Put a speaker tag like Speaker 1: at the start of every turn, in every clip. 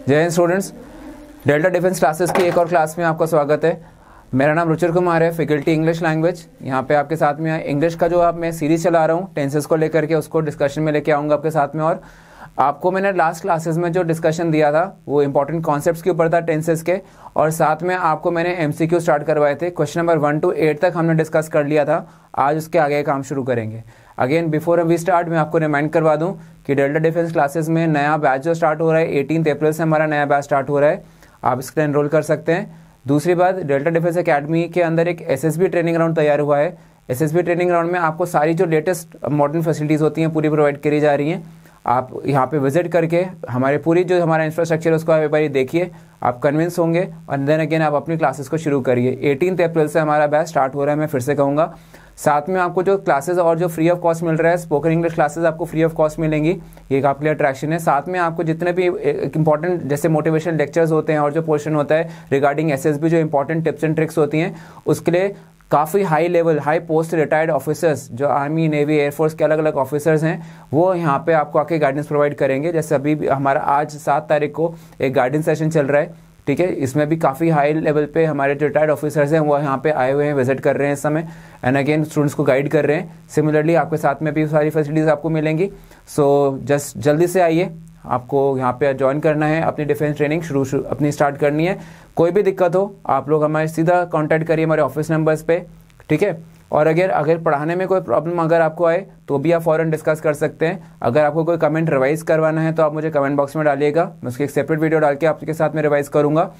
Speaker 1: जय Hind students, delta defence classes की एक और क्लास में आपका स्वागत है। मेरा नाम रुचिर कुमार है, फैकल्टी इंग्लिश लैंग्वेज। यहाँ पे आपके साथ में इंग्लिश का जो मैं सीरीज चला रहा हूँ टेंसेस को लेकर के, उसको डिस्कशन में लेके आऊँगा आपके साथ में। और आपको मैंने लास्ट क्लासेस में जो डिस्कशन दिया था वो इंपॉर्टेंट कॉन्सेप्ट्स के ऊपर था टेंसेस के, और साथ में आपको मैंने एमसीक्यू स्टार्ट करवाए थे। क्वेश्चन नंबर 1 to 8 तक हमने डिस्कस कर लिया था। आज उसके आगे काम शुरू करेंगे। अगेन बिफोर वी स्टार्ट मैं आपको रिमाइंड करवा दूं कि डेल्टा डिफेंस क्लासेस में नया बैच जो स्टार्ट हो रहा है 18 अप्रैल से हमारा नया बैच स्टार्ट हो रहा है। आप इसके एनरोल कर सकते हैं। दूसरी बात, डेल्टा डिफेंस एकेडमी के अंदर एक एसएसबी ट्रेनिंग ग्राउंड तैयार हुआ है। एसएसबी ट्रेनिंग ग्राउंड में आपको सारी जो लेटेस्ट मॉडर्न फैसिलिटीज़ होती हैं पूरी प्रोवाइड करी जा रही हैं। आप यहाँ पे विजिट करके हमारे पूरी जो हमारा इंफ्रास्ट्रक्चर है उसको एक बार देखिए, आप कन्विंस होंगे और देन अगेन आप अपनी क्लासेस को शुरू करिए। 18 अप्रैल से हमारा बैच स्टार्ट हो रहा है, मैं फिर से कहूँगा। साथ में आपको जो क्लासेस और जो फ्री ऑफ कॉस्ट मिल रहा है, स्पोकन इंग्लिश क्लासेस आपको फ्री ऑफ कॉस्ट मिलेंगी, ये एक आपके लिए अट्रैक्शन है। साथ में आपको जितने भी इंपॉर्टेंट जैसे मोटिवेशनल लेक्चर्स होते हैं और जो पोर्शन होता है रिगार्डिंग एसएसबी, जो इंपॉर्टेंट टिप्स एंड ट्रिक्स होती हैं, उसके लिए काफ़ी high level high post retired officers जो आर्मी नेवी एयरफोर्स के अलग अलग ऑफिसर्स हैं वो यहाँ पे आपको आके गाइडेंस प्रोवाइड करेंगे। जैसे अभी भी हमारा आज 7 तारीख को एक गाइडेंस सेशन चल रहा है, ठीक है। इसमें भी काफ़ी हाई लेवल पे हमारे जो रिटायर्ड ऑफिसर्स हैं वो यहाँ पे आए हुए हैं, विजिट कर रहे हैं इस समय, एंड अगेन स्टूडेंट्स को गाइड कर रहे हैं। सिमिलरली आपके साथ में भी सारी फैसिलिटीज़ आपको मिलेंगी। सो जस्ट जल्दी से आइए, आपको यहाँ पे ज्वाइन करना है, अपनी डिफेंस ट्रेनिंग शुरू अपनी स्टार्ट करनी है। कोई भी दिक्कत हो आप लोग हमारे सीधा कांटेक्ट करिए हमारे ऑफिस नंबर्स पे, ठीक है। और अगर पढ़ाने में कोई प्रॉब्लम अगर आपको आए तो भी आप फ़ौरन डिस्कस कर सकते हैं। अगर आपको कोई कमेंट रिवाइज करवाना है तो आप मुझे कमेंट बॉक्स में डालिएगा, मैं उसकी एक सेपरेट वीडियो डाल के आपके साथ में रिवाइज करूँगा।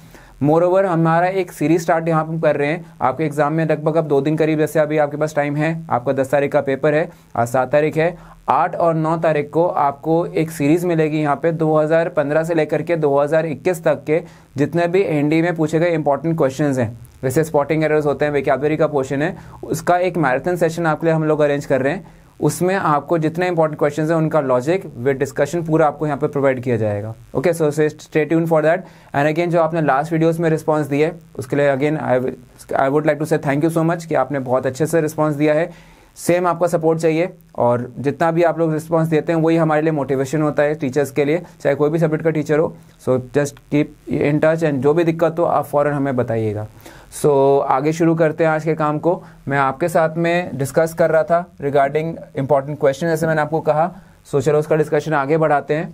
Speaker 1: मोरओवर हमारा एक सीरीज स्टार्ट यहाँ हम कर रहे हैं। आपके एग्जाम में लगभग अब 2 दिन करीब, जैसे अभी आपके पास टाइम है, आपका 10 तारीख का पेपर है, आज 7 तारीख है। 8 और 9 तारीख को आपको एक सीरीज मिलेगी यहाँ पे 2015 से लेकर के 2021 तक के जितने भी एनडी में पूछे गए इंपॉर्टेंट क्वेश्चंस हैं, वैसे स्पॉटिंग एरर्स होते हैं, वोकैबुलरी का पोर्शन है, उसका एक मैराथन सेशन आपके लिए हम लोग अरेंज कर रहे हैं। उसमें आपको जितने इंपॉर्टेंट क्वेश्चंस हैं उनका लॉजिक विद डिस्कशन पूरा आपको यहाँ पे प्रोवाइड किया जाएगा। Okay, so stay tune for that. And again जो आपने लास्ट वीडियोस में रिस्पांस दिए उसके लिए again I would like to say thank you so much कि आपने बहुत अच्छे से रिस्पांस दिया है। सेम आपका सपोर्ट चाहिए, और जितना भी आप लोग रिस्पांस देते हैं वही हमारे लिए मोटिवेशन होता है टीचर्स के लिए, चाहे कोई भी सब्जेक्ट का टीचर हो। So just keep in touch, and जो भी दिक्कत हो आप फ़ौरन हमें बताइएगा। सो आगे शुरू करते हैं आज के काम को। मैं आपके साथ में डिस्कस कर रहा था रिगार्डिंग इंपॉर्टेंट क्वेश्चन, जैसे मैंने आपको कहा। सो चलो उसका डिस्कशन आगे बढ़ाते हैं।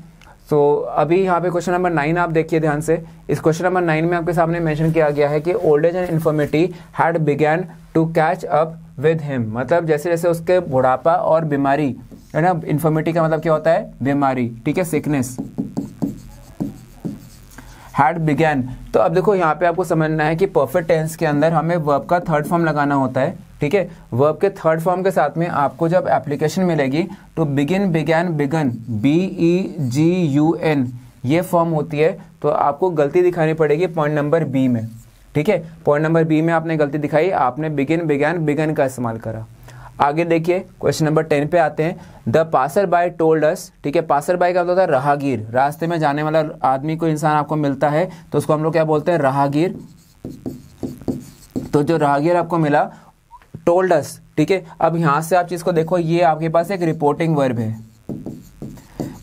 Speaker 1: सो अभी यहाँ पे क्वेश्चन नंबर 9 आप देखिए ध्यान से। इस क्वेश्चन नंबर 9 में आपके सामने मेंशन किया गया है कि old age and infirmity had begun to catch up with him. मतलब जैसे जैसे उसके बुढ़ापा और बीमारी है ना, इन्फर्मिटी का मतलब क्या होता है, बीमारी, ठीक है, सिकनेस। हैड बिगैन, तो अब देखो यहाँ पे आपको समझना है कि परफेक्ट टेंस के अंदर हमें वर्ब का थर्ड फॉर्म लगाना होता है, ठीक है। वर्ब के थर्ड फॉर्म के साथ में आपको जब एप्लीकेशन मिलेगी तो बिगिन, बिगैन, बिगन, BEGUN ये फॉर्म होती है। तो आपको गलती दिखानी पड़ेगी पॉइंट नंबर बी में, ठीक है। पॉइंट नंबर बी में आपने गलती दिखाई, आपने बिगिन, बिगैन, बिगन का इस्तेमाल करा। आगे देखिए क्वेश्चन नंबर 10 पे आते हैं। The passer by told us, ठीक है। पासर बाय का मतलब होता है राहगीर, रास्ते में जाने वाला आदमी, कोई इंसान आपको मिलता है तो उसको हम लोग क्या बोलते हैं, राहगीर। तो जो राहगीर आपको मिला, टोल्ड अस, ठीक है। अब यहां से आप चीज को देखो, ये आपके पास एक रिपोर्टिंग वर्ब है,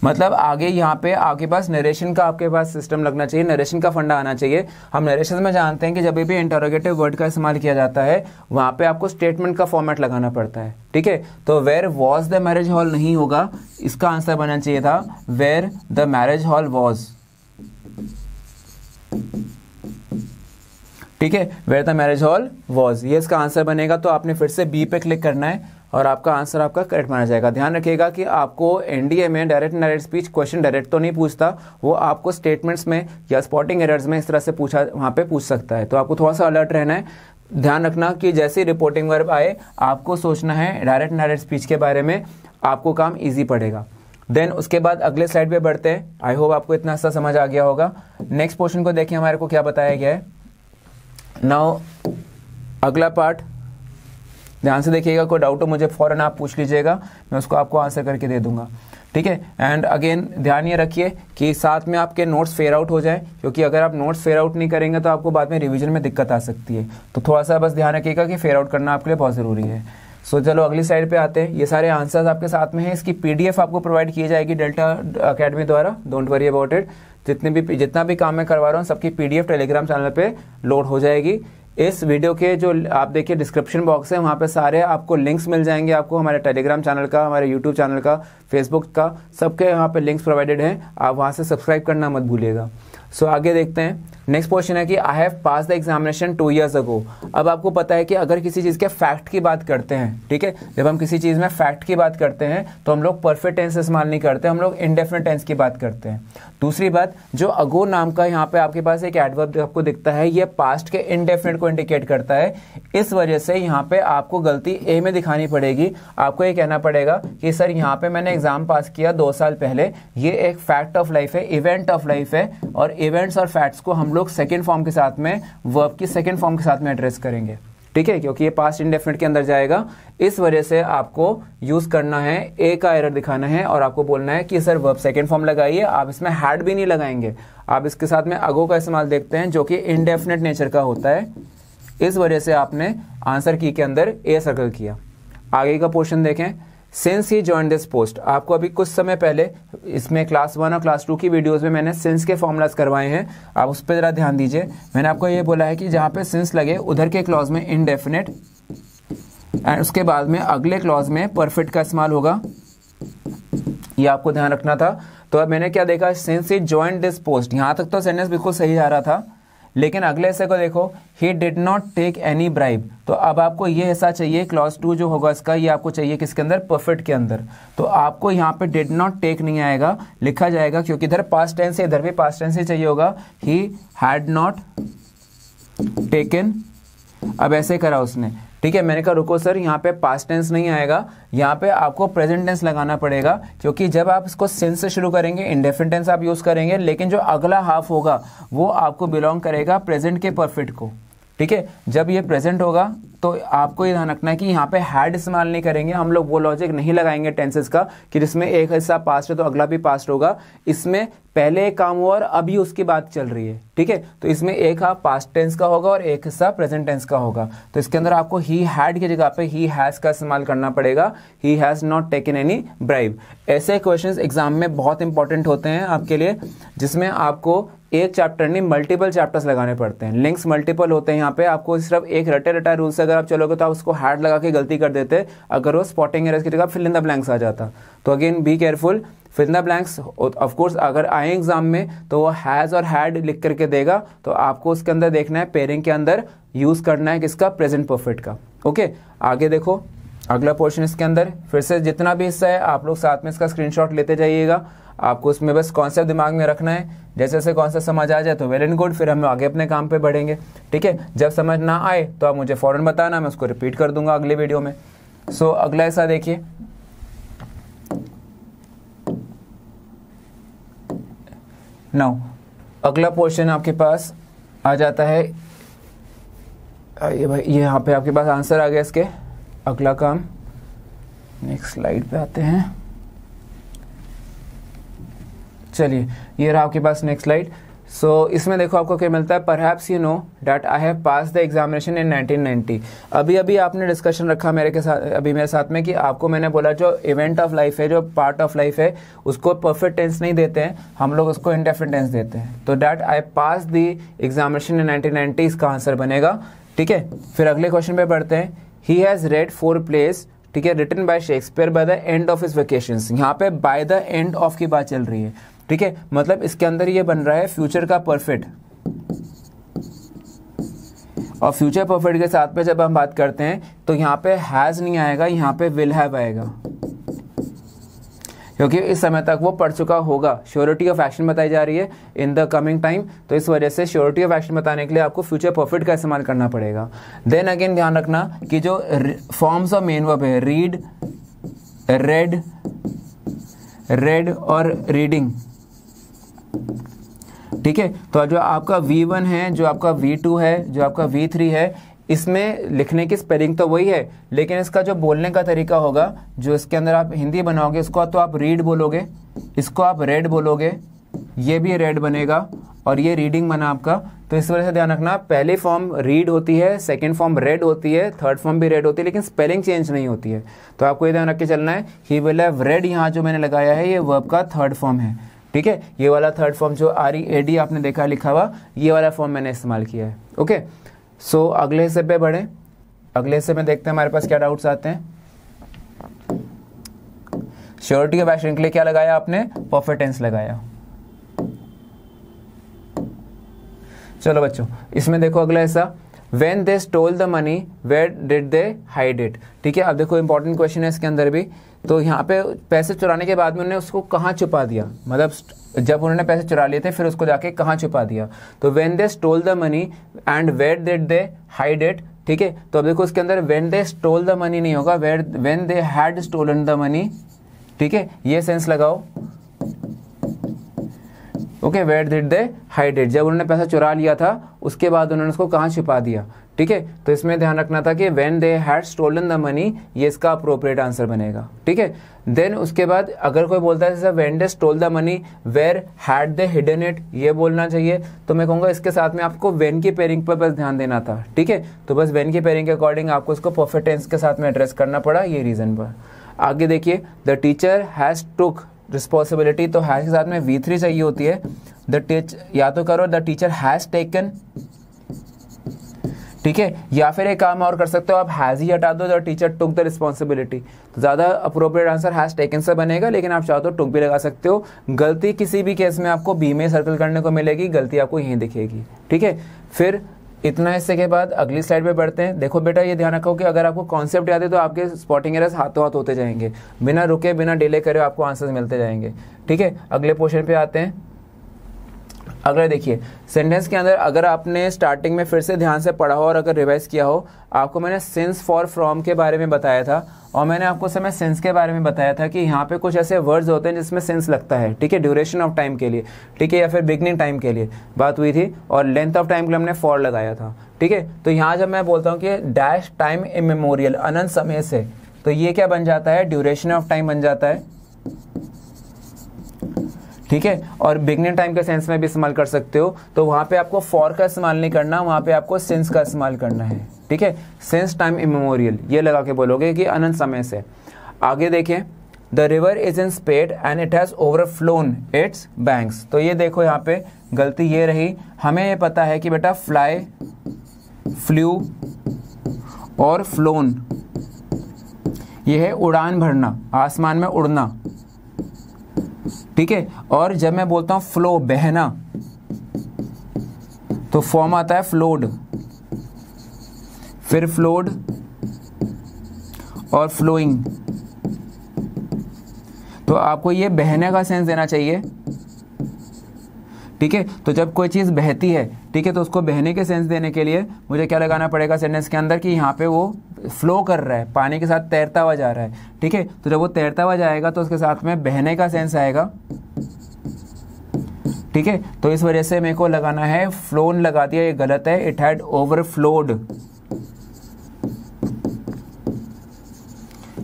Speaker 1: मतलब आगे यहाँ पे आपके पास नरेशन का आपके पास सिस्टम लगना चाहिए, नरेशन का फंडा आना चाहिए। हम नरेशन में जानते हैं कि जब भी इंटरोगेटिव वर्ड का इस्तेमाल किया जाता है वहां पे आपको स्टेटमेंट का फॉर्मेट लगाना पड़ता है, ठीक है। तो where was the marriage hall नहीं होगा, इसका आंसर बनना चाहिए था where the marriage hall was, ठीक है। Where the marriage hall was, ये इसका आंसर बनेगा। तो आपने फिर से बी पे क्लिक करना है और आपका आंसर आपका करेक्ट माना जाएगा। ध्यान रखिएगा कि आपको एनडीए में direct direct speech question direct तो नहीं पूछता, वो आपको स्टेटमेंट्स में या स्पॉटिंग एरर्स में इस तरह से पूछा, वहां पे पूछ सकता है। तो आपको थोड़ा सा अलर्ट रहना है। ध्यान रखना कि जैसे रिपोर्टिंग वर्ब आए आपको सोचना है डायरेक्ट डायरेक्ट स्पीच के बारे में, आपको काम ईजी पड़ेगा। देन उसके बाद अगले स्लाइड पे बढ़ते हैं। आई होप आपको इतना सा समझ आ गया होगा। नेक्स्ट पोर्शन को देखिए हमारे को क्या बताया गया है। नाउ अगला पार्ट ध्यान से देखिएगा, कोई डाउट हो मुझे फौरन आप पूछ लीजिएगा, मैं उसको आपको आंसर करके दे दूंगा, ठीक है। एंड अगेन ध्यान ये रखिए कि साथ में आपके नोट्स फेयर आउट हो जाए, क्योंकि अगर आप नोट्स फेयर आउट नहीं करेंगे तो आपको बाद में रिवीजन में दिक्कत आ सकती है। तो थोड़ा सा बस ध्यान रखिएगा कि फेयर आउट करना आपके लिए बहुत जरूरी है। सो चलो अगली साइड पे आते हैं। ये सारे आंसर्स आपके साथ में हैं, इसकी पीडीएफ आपको प्रोवाइड की जाएगी डेल्टा अकेडमी द्वारा, डोंट वरी अबाउट इट। जितना भी काम मैं करवा रहा हूँ सबकी PDF टेलीग्राम चैनल पे लोड हो जाएगी। इस वीडियो के जो आप देखिए डिस्क्रिप्शन बॉक्स है, वहाँ पे सारे आपको लिंक्स मिल जाएंगे, आपको हमारे टेलीग्राम चैनल का, हमारे यूट्यूब चैनल का, फेसबुक का, सबके यहाँ पे लिंक्स प्रोवाइडेड हैं। आप वहाँ से सब्सक्राइब करना मत भूलिएगा। सो आगे देखते हैं। नेक्स्ट क्वेश्चन है कि I have pass the examination 2 years अगो। अब आपको पता है कि अगर किसी चीज़ के फैक्ट की बात करते हैं, ठीक है, जब हम किसी चीज़ में फैक्ट की बात करते हैं तो हम लोग परफेक्ट टेंस इस्तेमाल नहीं करते, हम लोग इंडेफिनिट टेंस की बात करते हैं। दूसरी बात, जो अगो नाम का यहाँ पे आपके पास एक एडवर्ब आपको दिखता है, ये पास्ट के इंडेफिनिट को इंडिकेट करता है। इस वजह से यहाँ पे आपको गलती ए में दिखानी पड़ेगी। आपको ये कहना पड़ेगा कि सर यहाँ पे मैंने एग्जाम पास किया 2 साल पहले, ये एक फैक्ट ऑफ लाइफ है, इवेंट ऑफ लाइफ है, और इवेंट्स और फैक्ट्स को हम लोग सेकेंड फॉर्म के साथ में, वर्ब की सेकेंड फॉर्म के साथ में एड्रेस करेंगे, ठीक है, क्योंकि ये पास्ट इंडेफिनिट के अंदर जाएगा। इस वजह से आपको यूज करना है, ए का एरर दिखाना है और आपको बोलना है कि सर वर्ब सेकेंड फॉर्म लगाइए। आप इसमें हैड भी नहीं लगाएंगे, आप इसके साथ में अगो का इस्तेमाल देखते हैं जो कि इंडेफिनिट नेचर का होता है। इस वजह से आपने आंसर की के अंदर ए सर्कल किया। आगे का क्वेश्चन देखें। Since he join this post, आपको अभी कुछ समय पहले इसमें क्लास 1 और क्लास 2 की वीडियोस में मैंने सिंस के फॉर्मूलाज करवाए हैं, आप उस पर जरा ध्यान दीजिए। मैंने आपको ये बोला है कि जहाँ पे सिंस लगे उधर के क्लॉज में इंडेफिनिट एंड उसके बाद में अगले क्लॉज में परफेक्ट का इस्तेमाल होगा, ये आपको ध्यान रखना था। तो अब मैंने क्या देखा, since he join this post, यहाँ तक तो सेंटेंस बिल्कुल सही जा रहा था, लेकिन अगले हिस्से को देखो, he did not take any bribe. तो अब आपको ये हिस्सा चाहिए, क्लॉज 2 जो होगा इसका, ये आपको चाहिए किसके अंदर, परफेक्ट के अंदर। तो आपको यहाँ पे डिड नॉट टेक नहीं आएगा, लिखा जाएगा, क्योंकि इधर पास्ट टेंस है, इधर भी पास्ट टेंस ही चाहिए होगा, ही हैड नॉट टेकन। अब ऐसे करा उसने, ठीक है। मैंने कहा रुको सर, यहाँ पे पास्ट टेंस नहीं आएगा, यहाँ पे आपको प्रेजेंट टेंस लगाना पड़ेगा, क्योंकि जब आप इसको सिंस से शुरू करेंगे इंडेफिनिट टेंस आप यूज करेंगे, लेकिन जो अगला हाफ होगा वो आपको बिलोंग करेगा प्रेजेंट के परफेक्ट को, ठीक है। जब ये प्रेजेंट होगा तो आपको ये ध्यान रखना है कि यहाँ पे हैड इस्तेमाल नहीं करेंगे, हम लोग वो लॉजिक नहीं लगाएंगे टेंसेस का कि जिसमें एक हिस्सा पास्ट है तो अगला भी पास्ट होगा। इसमें पहले एक काम हुआ और अभी उसकी बात चल रही है, ठीक है। तो इसमें एक हाफ पास्ट टेंस का होगा और एक हिस्सा प्रेजेंट टेंस का होगा। तो इसके अंदर आपको ही हैड की जगह पे ही हैज का इस्तेमाल करना पड़ेगा, he has not taken any bribe. ऐसे क्वेश्चंस एग्जाम में बहुत इंपॉर्टेंट होते हैं आपके लिए, जिसमें आपको एक चैप्टर नहीं मल्टीपल चैप्टर्स लगाने पड़ते हैं, लिंक्स मल्टीपल होते हैं। यहाँ पे आपको सिर्फ एक रटे रटा रूल से अगर आप चलोगे तो आप उसको हैड लगा के गलती कर देते, अगर वो स्पॉटिंग एरर्स की जगह फिल इन द ब्लैंक्स आ जाता। तो again be careful, fill in the blanks of course अगर आए एग्जाम में तो वो हैज और हैड लिख करके देगा, तो आपको उसके अंदर देखना है पेयरिंग के अंदर यूज करना है किसका, प्रेजेंट परफेक्ट का। ओके, आगे देखो अगला पोर्शन इसके अंदर फिर से जितना भी हिस्सा है आप लोग साथ में इसका स्क्रीनशॉट लेते जाइएगा। आपको उसमें बस कॉन्सेप्ट दिमाग में रखना है, जैसे जैसे कॉन्सेप्ट समझ आ जाए तो वेल एंड गुड, फिर हम आगे अपने काम पे बढ़ेंगे, ठीक है। जब समझ ना आए तो आप मुझे फौरन बताना, मैं उसको रिपीट कर दूंगा अगले वीडियो में। सो अगला हिस्सा देखिए, नाउ अगला पोर्शन आपके पास आ जाता है, ये भाई ये यहाँ पे आपके पास आंसर आ गया इसके। अगला काम नेक्स्ट स्लाइड पे आते हैं, चलिए ये रहा आपके पास नेक्स्ट स्लाइड। सो इसमें देखो आपको क्या मिलता है, perhaps you know that I have pass the examination in 1990। अभी अभी आपने डिस्कशन रखा मेरे साथ में कि आपको मैंने बोला जो इवेंट ऑफ लाइफ है, जो पार्ट ऑफ लाइफ है, उसको परफेक्ट टेंस नहीं देते हैं हम लोग, उसको इंडेफिनिट टेंस देते हैं। तो that I pass the examination in 1990 इसका आंसर बनेगा, ठीक है। फिर अगले क्वेश्चन पे बढ़ते हैं। ही हैज रेड 4 प्लेस, ठीक है, written by Shakespeare by the end of his vacations. यहाँ पे बाय द एंड ऑफ की बात चल रही है, ठीक है, मतलब इसके अंदर ये बन रहा है फ्यूचर का परफेक्ट, और फ्यूचर परफेक्ट के साथ पे जब हम बात करते हैं तो यहाँ पे हैज नहीं आएगा, यहाँ पे विल हैव आएगा, क्योंकि इस समय तक वो पढ़ चुका होगा। श्योरिटी ऑफ एक्शन बताई जा रही है इन द कमिंग टाइम, तो इस वजह से श्योरिटी ऑफ एक्शन बताने के लिए आपको फ्यूचर परफेक्ट का इस्तेमाल करना पड़ेगा। देन अगेन ध्यान रखना कि जो फॉर्म्स ऑफ मेन वर्ब है, रीड, रेड, रेड और रीडिंग, ठीक है। तो जो आपका V1 है, जो आपका V2 है, जो आपका V3 है, इसमें लिखने की स्पेलिंग तो वही है, लेकिन इसका जो बोलने का तरीका होगा, जो इसके अंदर आप हिंदी बनाओगे इसको तो आप रीड बोलोगे, इसको आप रेड बोलोगे, ये भी रेड बनेगा और ये रीडिंग बना आपका। तो इस वजह से ध्यान रखना, पहली फॉर्म रीड होती है, सेकंड फॉर्म रेड होती है, थर्ड फॉर्म भी रेड होती है, लेकिन स्पेलिंग चेंज नहीं होती है। तो आपको ये ध्यान रख के चलना है। ही विल हैव रेड, यहाँ जो मैंने लगाया है ये वर्ब का थर्ड फॉर्म है, ठीक है। ये वाला थर्ड फॉर्म जो READ आपने देखा लिखा हुआ, ये वाला फॉर्म मैंने इस्तेमाल किया है। ओके, सो अगले हिस्से पे बढ़े। अगले हिस्से में देखते हैं हमारे पास क्या डाउट्स आते हैं। श्योरिटी के एक्शन के लिए क्या लगाया आपने? परफेक्ट टेंस लगाया। चलो बच्चों, इसमें देखो अगला हिस्सा, When they stole the money, where did they hide it? ठीक है, अब देखो इंपॉर्टेंट क्वेश्चन है इसके अंदर भी। तो यहाँ पे पैसे चुराने के बाद में उन्होंने उसको कहाँ छुपा दिया, मतलब जब उन्होंने पैसे चुरा लिए थे फिर उसको जाके कहाँ छुपा दिया। तो when they stole the money and where did they hide it? ठीक है, तो अब देखो इसके अंदर when they stole the money नहीं होगा, when they had stolen the money। ठीक है, ये सेंस लगाओ। Okay, where did they hide it, जब उन्होंने पैसा चुरा लिया था उसके बाद उन्होंने उसको कहाँ छिपा दिया। ठीक है, तो इसमें ध्यान रखना था कि when they had stolen the money, ये इसका अप्रोप्रिएट आंसर बनेगा। ठीक है, देन उसके बाद अगर कोई बोलता है जैसे when they stole the money where had they hidden it, ये बोलना चाहिए। तो मैं कहूँगा इसके साथ में आपको व्हेन की पेयरिंग पर बस ध्यान देना था। ठीक है, तो बस व्हेन की पेयरिंग के अकॉर्डिंग आपको इसको परफेक्ट टेंस के साथ में एड्रेस करना पड़ा, ये रीजन पर। आगे देखिए, the teacher has took responsibility, तो हैज के साथ में V3 चाहिए होती है। या तो करो द टीचर हैज टेकन, ठीक है, या फिर एक काम और कर सकते हो आप, हैज ही हटा दो, the teacher took the responsibility, तो ज्यादा अप्रोप्रिएट आंसर हैज टेकन से बनेगा, लेकिन आप चाहो तो टुक भी लगा सकते हो। गलती किसी भी केस में आपको बी में सर्कल करने को मिलेगी, गलती आपको यहीं दिखेगी। ठीक है, फिर इतना हिस्से के बाद अगली स्लाइड पे बढ़ते हैं। देखो बेटा, ये ध्यान रखो कि अगर आपको कॉन्सेप्ट याद है तो आपके स्पॉटिंग एरर्स हाथों हाथ होते जाएंगे, बिना रुके बिना डिले करे आपको आंसर्स मिलते जाएंगे। ठीक है, अगले पोर्शन पे आते हैं। अगला देखिए, सेंटेंस के अंदर अगर आपने स्टार्टिंग में फिर से ध्यान से पढ़ा हो और अगर रिवाइज किया हो, आपको मैंने सिंस फॉर फ्रॉम के बारे में बताया था, और मैंने आपको समय सिंस के बारे में बताया था कि यहाँ पे कुछ ऐसे वर्ड्स होते हैं जिसमें सिंस लगता है। ठीक है, ड्यूरेशन ऑफ टाइम के लिए, ठीक है, या फिर बिगनिंग टाइम के लिए बात हुई थी, और लेंथ ऑफ टाइम के लिए हमने फॉर लगाया था। ठीक है, तो यहाँ जब मैं बोलता हूँ कि डैश टाइम इमेमोरियल, अनंत समय से, तो ये क्या बन जाता है? ड्यूरेशन ऑफ टाइम बन जाता है। ठीक है, और बिगनिंग टाइम के सेंस में भी इस्तेमाल कर सकते हो, तो वहां पे आपको फॉर का इस्तेमाल नहीं करना, वहां पे आपको सिंस का इस्तेमाल करना है। ठीक है, सिंस टाइम इमेमोरियल ये लगा के बोलोगे कि अनंत समय से। आगे देखें, the river is in spate and it has overflown its banks, तो ये देखो यहाँ पे गलती ये रही। हमें ये पता है कि बेटा फ्लाई, फ्लू और फ्लोन ये है उड़ान भरना, आसमान में उड़ना। ठीक है, और जब मैं बोलता हूं फ्लो, बहना, तो फॉर्म आता है फ्लोड, फिर फ्लोड और फ्लोइंग, तो आपको ये बहने का सेंस देना चाहिए। ठीक है, तो जब कोई चीज बहती है, ठीक है, तो उसको बहने के सेंस देने के लिए मुझे क्या लगाना पड़ेगा सेंटेंस के अंदर कि यहाँ पे वो फ्लो कर रहा है, पानी के साथ तैरता हुआ जा रहा है। ठीक है, तो जब वो तैरता हुआ जाएगा तो उसके साथ में बहने का सेंस आएगा। ठीक है, तो इस वजह से मेरे को लगाना है फ्लोन, लगा दिया, ये गलत है। इट हैड ओवरफ्लोड,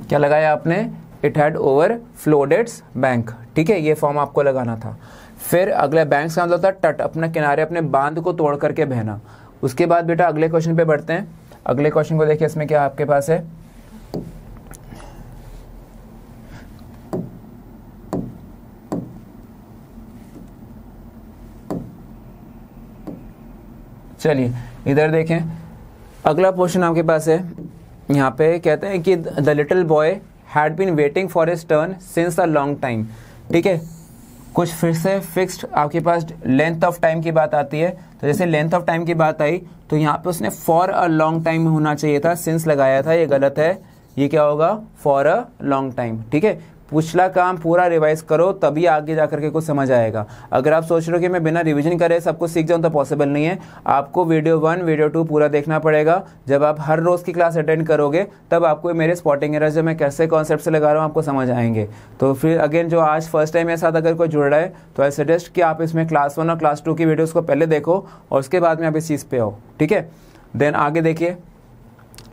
Speaker 1: क्या लगाया आपने? It had overflowed its bank. ठीक है, ये फॉर्म आपको लगाना था। फिर अगला बैंक का मतलब होता है तट, अपने किनारे, अपने बांध को तोड़ करके बहना। उसके बाद बेटा अगले क्वेश्चन पे बढ़ते हैं। अगले क्वेश्चन को देखिए, इसमें क्या आपके पास है? चलिए इधर देखें, अगला पोर्शन आपके पास है। यहाँ पे कहते हैं कि the little boy had been waiting for his turn since a long time. ठीक है, कुछ फिर से फिक्स्ड आपके पास लेंथ ऑफ टाइम की बात आती है, तो जैसे लेंथ ऑफ टाइम की बात आई तो यहाँ पे उसने फॉर अ लॉन्ग टाइम होना चाहिए था, सिंस लगाया था, ये गलत है। ये क्या होगा? For a long time. ठीक है, पिछला काम पूरा रिवाइज करो तभी आगे जाकर के कुछ समझ आएगा। अगर आप सोच रहे हो कि मैं बिना रिवीजन करे सब कुछ सीख जाऊं तो पॉसिबल नहीं है। आपको वीडियो 1 वीडियो 2 पूरा देखना पड़ेगा। जब आप हर रोज की क्लास अटेंड करोगे तब आपको मेरे स्पॉटिंग एरर्स जो मैं कैसे कॉन्सेप्ट से लगा रहा हूँ आपको समझ आएंगे। तो फिर अगेन जो आज फर्स्ट टाइम मेरे साथ अगर कोई जुड़ रहा है तो आई सजेस्ट कि आप इसमें क्लास 1 और क्लास 2 की वीडियोस को पहले देखो और उसके बाद में आप इस चीज़ पे आओ। ठीक है, देन आगे देखिए,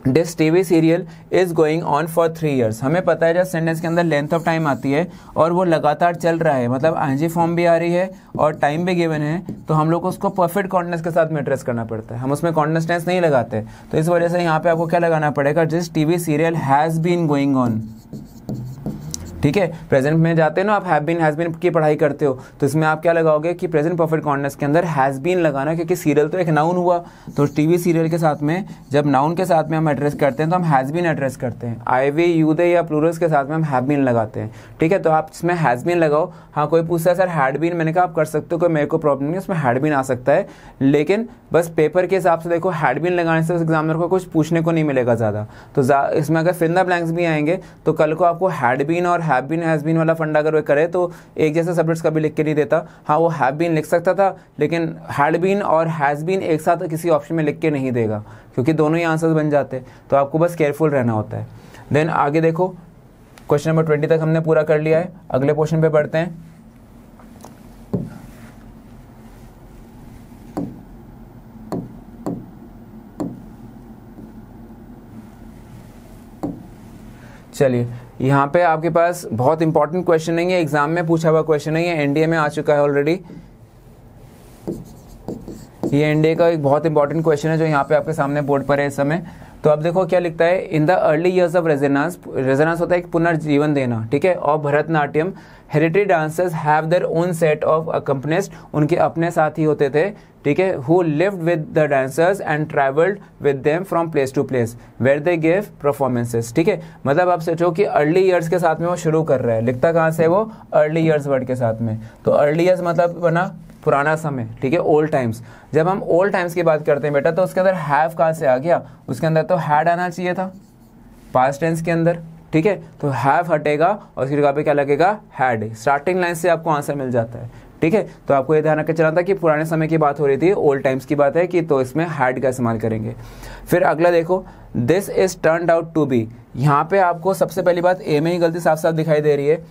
Speaker 1: this TV serial is going on for 3 years। हमें पता है जब सेंटेंस के अंदर लेंथ ऑफ टाइम आती है और वो लगातार चल रहा है, मतलब आईएनजी फॉर्म भी आ रही है और टाइम भी गिवन है, तो हम लोग को उसको परफेक्ट कॉन्टिन्यूस के साथ में एड्रेस करना पड़ता है। हम उसमें कॉन्टिन्यूस टेंस नहीं लगाते, तो इस वजह से यहाँ पे आपको क्या लगाना पड़ेगा? This TV serial has been going on. ठीक है। प्रेजेंट में जाते हैं ना आप हैव बीन हैज बीन की पढ़ाई करते हो, तो इसमें आप क्या लगाओगे कि प्रेजेंट परफेक्ट कॉन्टिन्यूस के अंदर हैज बीन लगाना, क्योंकि सीरियल तो एक नाउन हुआ, तो टीवी सीरियल के साथ में जब नाउन के साथ में हम एड्रेस करते हैं तो हम हैज बीन एड्रेस करते हैं। आई वे यू दे या प्लूरल्स के साथ में हम हैव बीन लगाते हैं, ठीक है। तो आप इसमें हैज बीन लगाओ। हाँ, कोई पूछता है सर हैड बीन, मैंने कहा आप कर सकते हो, कोई मेरे को प्रॉब्लम नहीं, उसमें हैड बीन आ सकता है, लेकिन बस पेपर के हिसाब से देखो हैड बीन लगाने से एग्जामिनर को कुछ पूछने को नहीं मिलेगा ज़्यादा। तो इसमें अगर फिल द ब्लैंक्स भी आएंगे तो कल को आपको हैड बीन और हैव बीन हैज बीन वाला फंडा अगर वो करे तो एक जैसे सब्जेक्ट्स कभी लिख के नहीं देता। हाँ, वो हैव बीन लिख सकता था, लेकिन हैड बीन और हैज बीन एक साथ किसी ऑप्शन में लिख के नहीं देगा, क्योंकि दोनों ही आंसर्स बन जाते हैं। तो आपको बस केयरफुल रहना होता है। देन आगे देखो, क्वेश्चन नंबर 20 तक हमने पूरा कर लिया है। अगले क्वेश्चन पे बढ़ते हैं। चलिए, यहाँ पे आपके पास बहुत इंपॉर्टेंट क्वेश्चन नहीं है, एग्जाम में पूछा हुआ क्वेश्चन नहीं है, एनडीए में आ चुका है ऑलरेडी। ये एनडीए का एक बहुत इंपॉर्टेंट क्वेश्चन है जो यहाँ पे आपके सामने बोर्ड पर है इस समय। तो अब देखो क्या लिखता है, in the early years of resonance, resonance होता है एक पुनर्जीवन देना, ठीक है, और Bharatanatyam hereditary dancers have their own set of accompanist, उनके अपने साथी होते थे, ठीक है, who lived with the dancers and travelled with them from place to place where they give performances, ठीक है। मतलब आप सोचो कि अर्ली ईयर्स के साथ में वो शुरू कर रहा है, लिखता कहाँ से वो अर्ली ईयर्स वर्ड के साथ में। तो अर्ली ईयर्स मतलब बना पुराना समय, ठीक है, ओल्ड टाइम्स। जब हम ओल्ड टाइम्स की बात करते हैं बेटा, तो उसके अंदर हैव कहाँ से आ गया, उसके अंदर तो हैड आना चाहिए था पास्ट टेंस के अंदर, ठीक है। तो हैव हटेगा और उसकी जगह पे क्या लगेगा, हैड। स्टार्टिंग लाइन से आपको आंसर मिल जाता है, ठीक है। तो आपको ये ध्यान रखकर चलना था कि पुराने समय की बात हो रही थी, ओल्ड टाइम्स की बात है कि, तो इसमें हैड का इस्तेमाल करेंगे। फिर अगला देखो, this is turned out to be. यहाँ पे आपको सबसे पहली बात ए में ही गलती साफ साफ दिखाई दे रही है।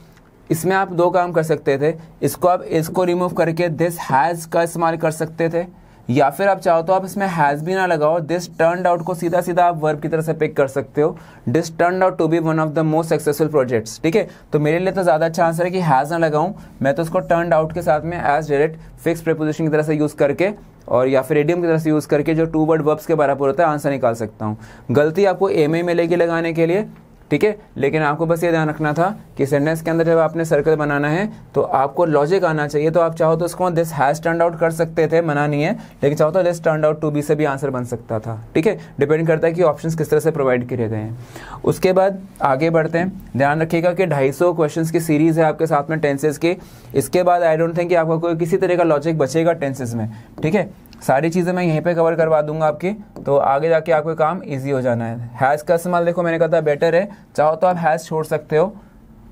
Speaker 1: इसमें आप दो काम कर सकते थे, इसको आप इसको रिमूव करके दिस हैज का इस्तेमाल कर सकते थे, या फिर आप चाहो तो आप इसमें हैज भी ना लगाओ, दिस टर्न्ड आउट को सीधा सीधा आप वर्ब की तरह से पिक कर सकते हो, this turned out to be one of the most successful projects, ठीक है। तो मेरे लिए तो ज़्यादा अच्छा आंसर है कि हैज ना लगाऊं, मैं तो उसको टर्न्ड आउट के साथ में एज डायरेक्ट फिक्स प्रीपोजिशन की तरह से यूज़ करके और या फिर इडियम की तरह से यूज़ करके जो टू वर्ड वर्ब्स के बराबर होता है आंसर निकाल सकता हूँ। गलती आपको ए में मिलेगी लगाने के लिए, ठीक है, लेकिन आपको बस ये ध्यान रखना था कि सेंटेंस के अंदर जब आपने सर्कल बनाना है तो आपको लॉजिक आना चाहिए। तो आप चाहो तो इसको दिस हैज टर्न्ड आउट कर सकते थे, मना नहीं है, लेकिन चाहो तो this turned out to be से भी आंसर बन सकता था, ठीक है। डिपेंड करता है कि ऑप्शंस किस तरह से प्रोवाइड किए गए हैं। उसके बाद आगे बढ़ते हैं। ध्यान रखिएगा कि 250 क्वेश्चंस की सीरीज है आपके साथ में टेंसेस की। इसके बाद आई डोंट थिंक कि आपको कोई किसी तरह का लॉजिक बचेगा टेंसेस में, ठीक है। सारी चीज़ें मैं यहीं पे कवर करवा दूंगा आपकी, तो आगे जाके आपको काम इजी हो जाना है। हैज़ का इस्तेमाल देखो मैंने कहा था बेटर है, चाहो तो आप हैज़ छोड़ सकते हो,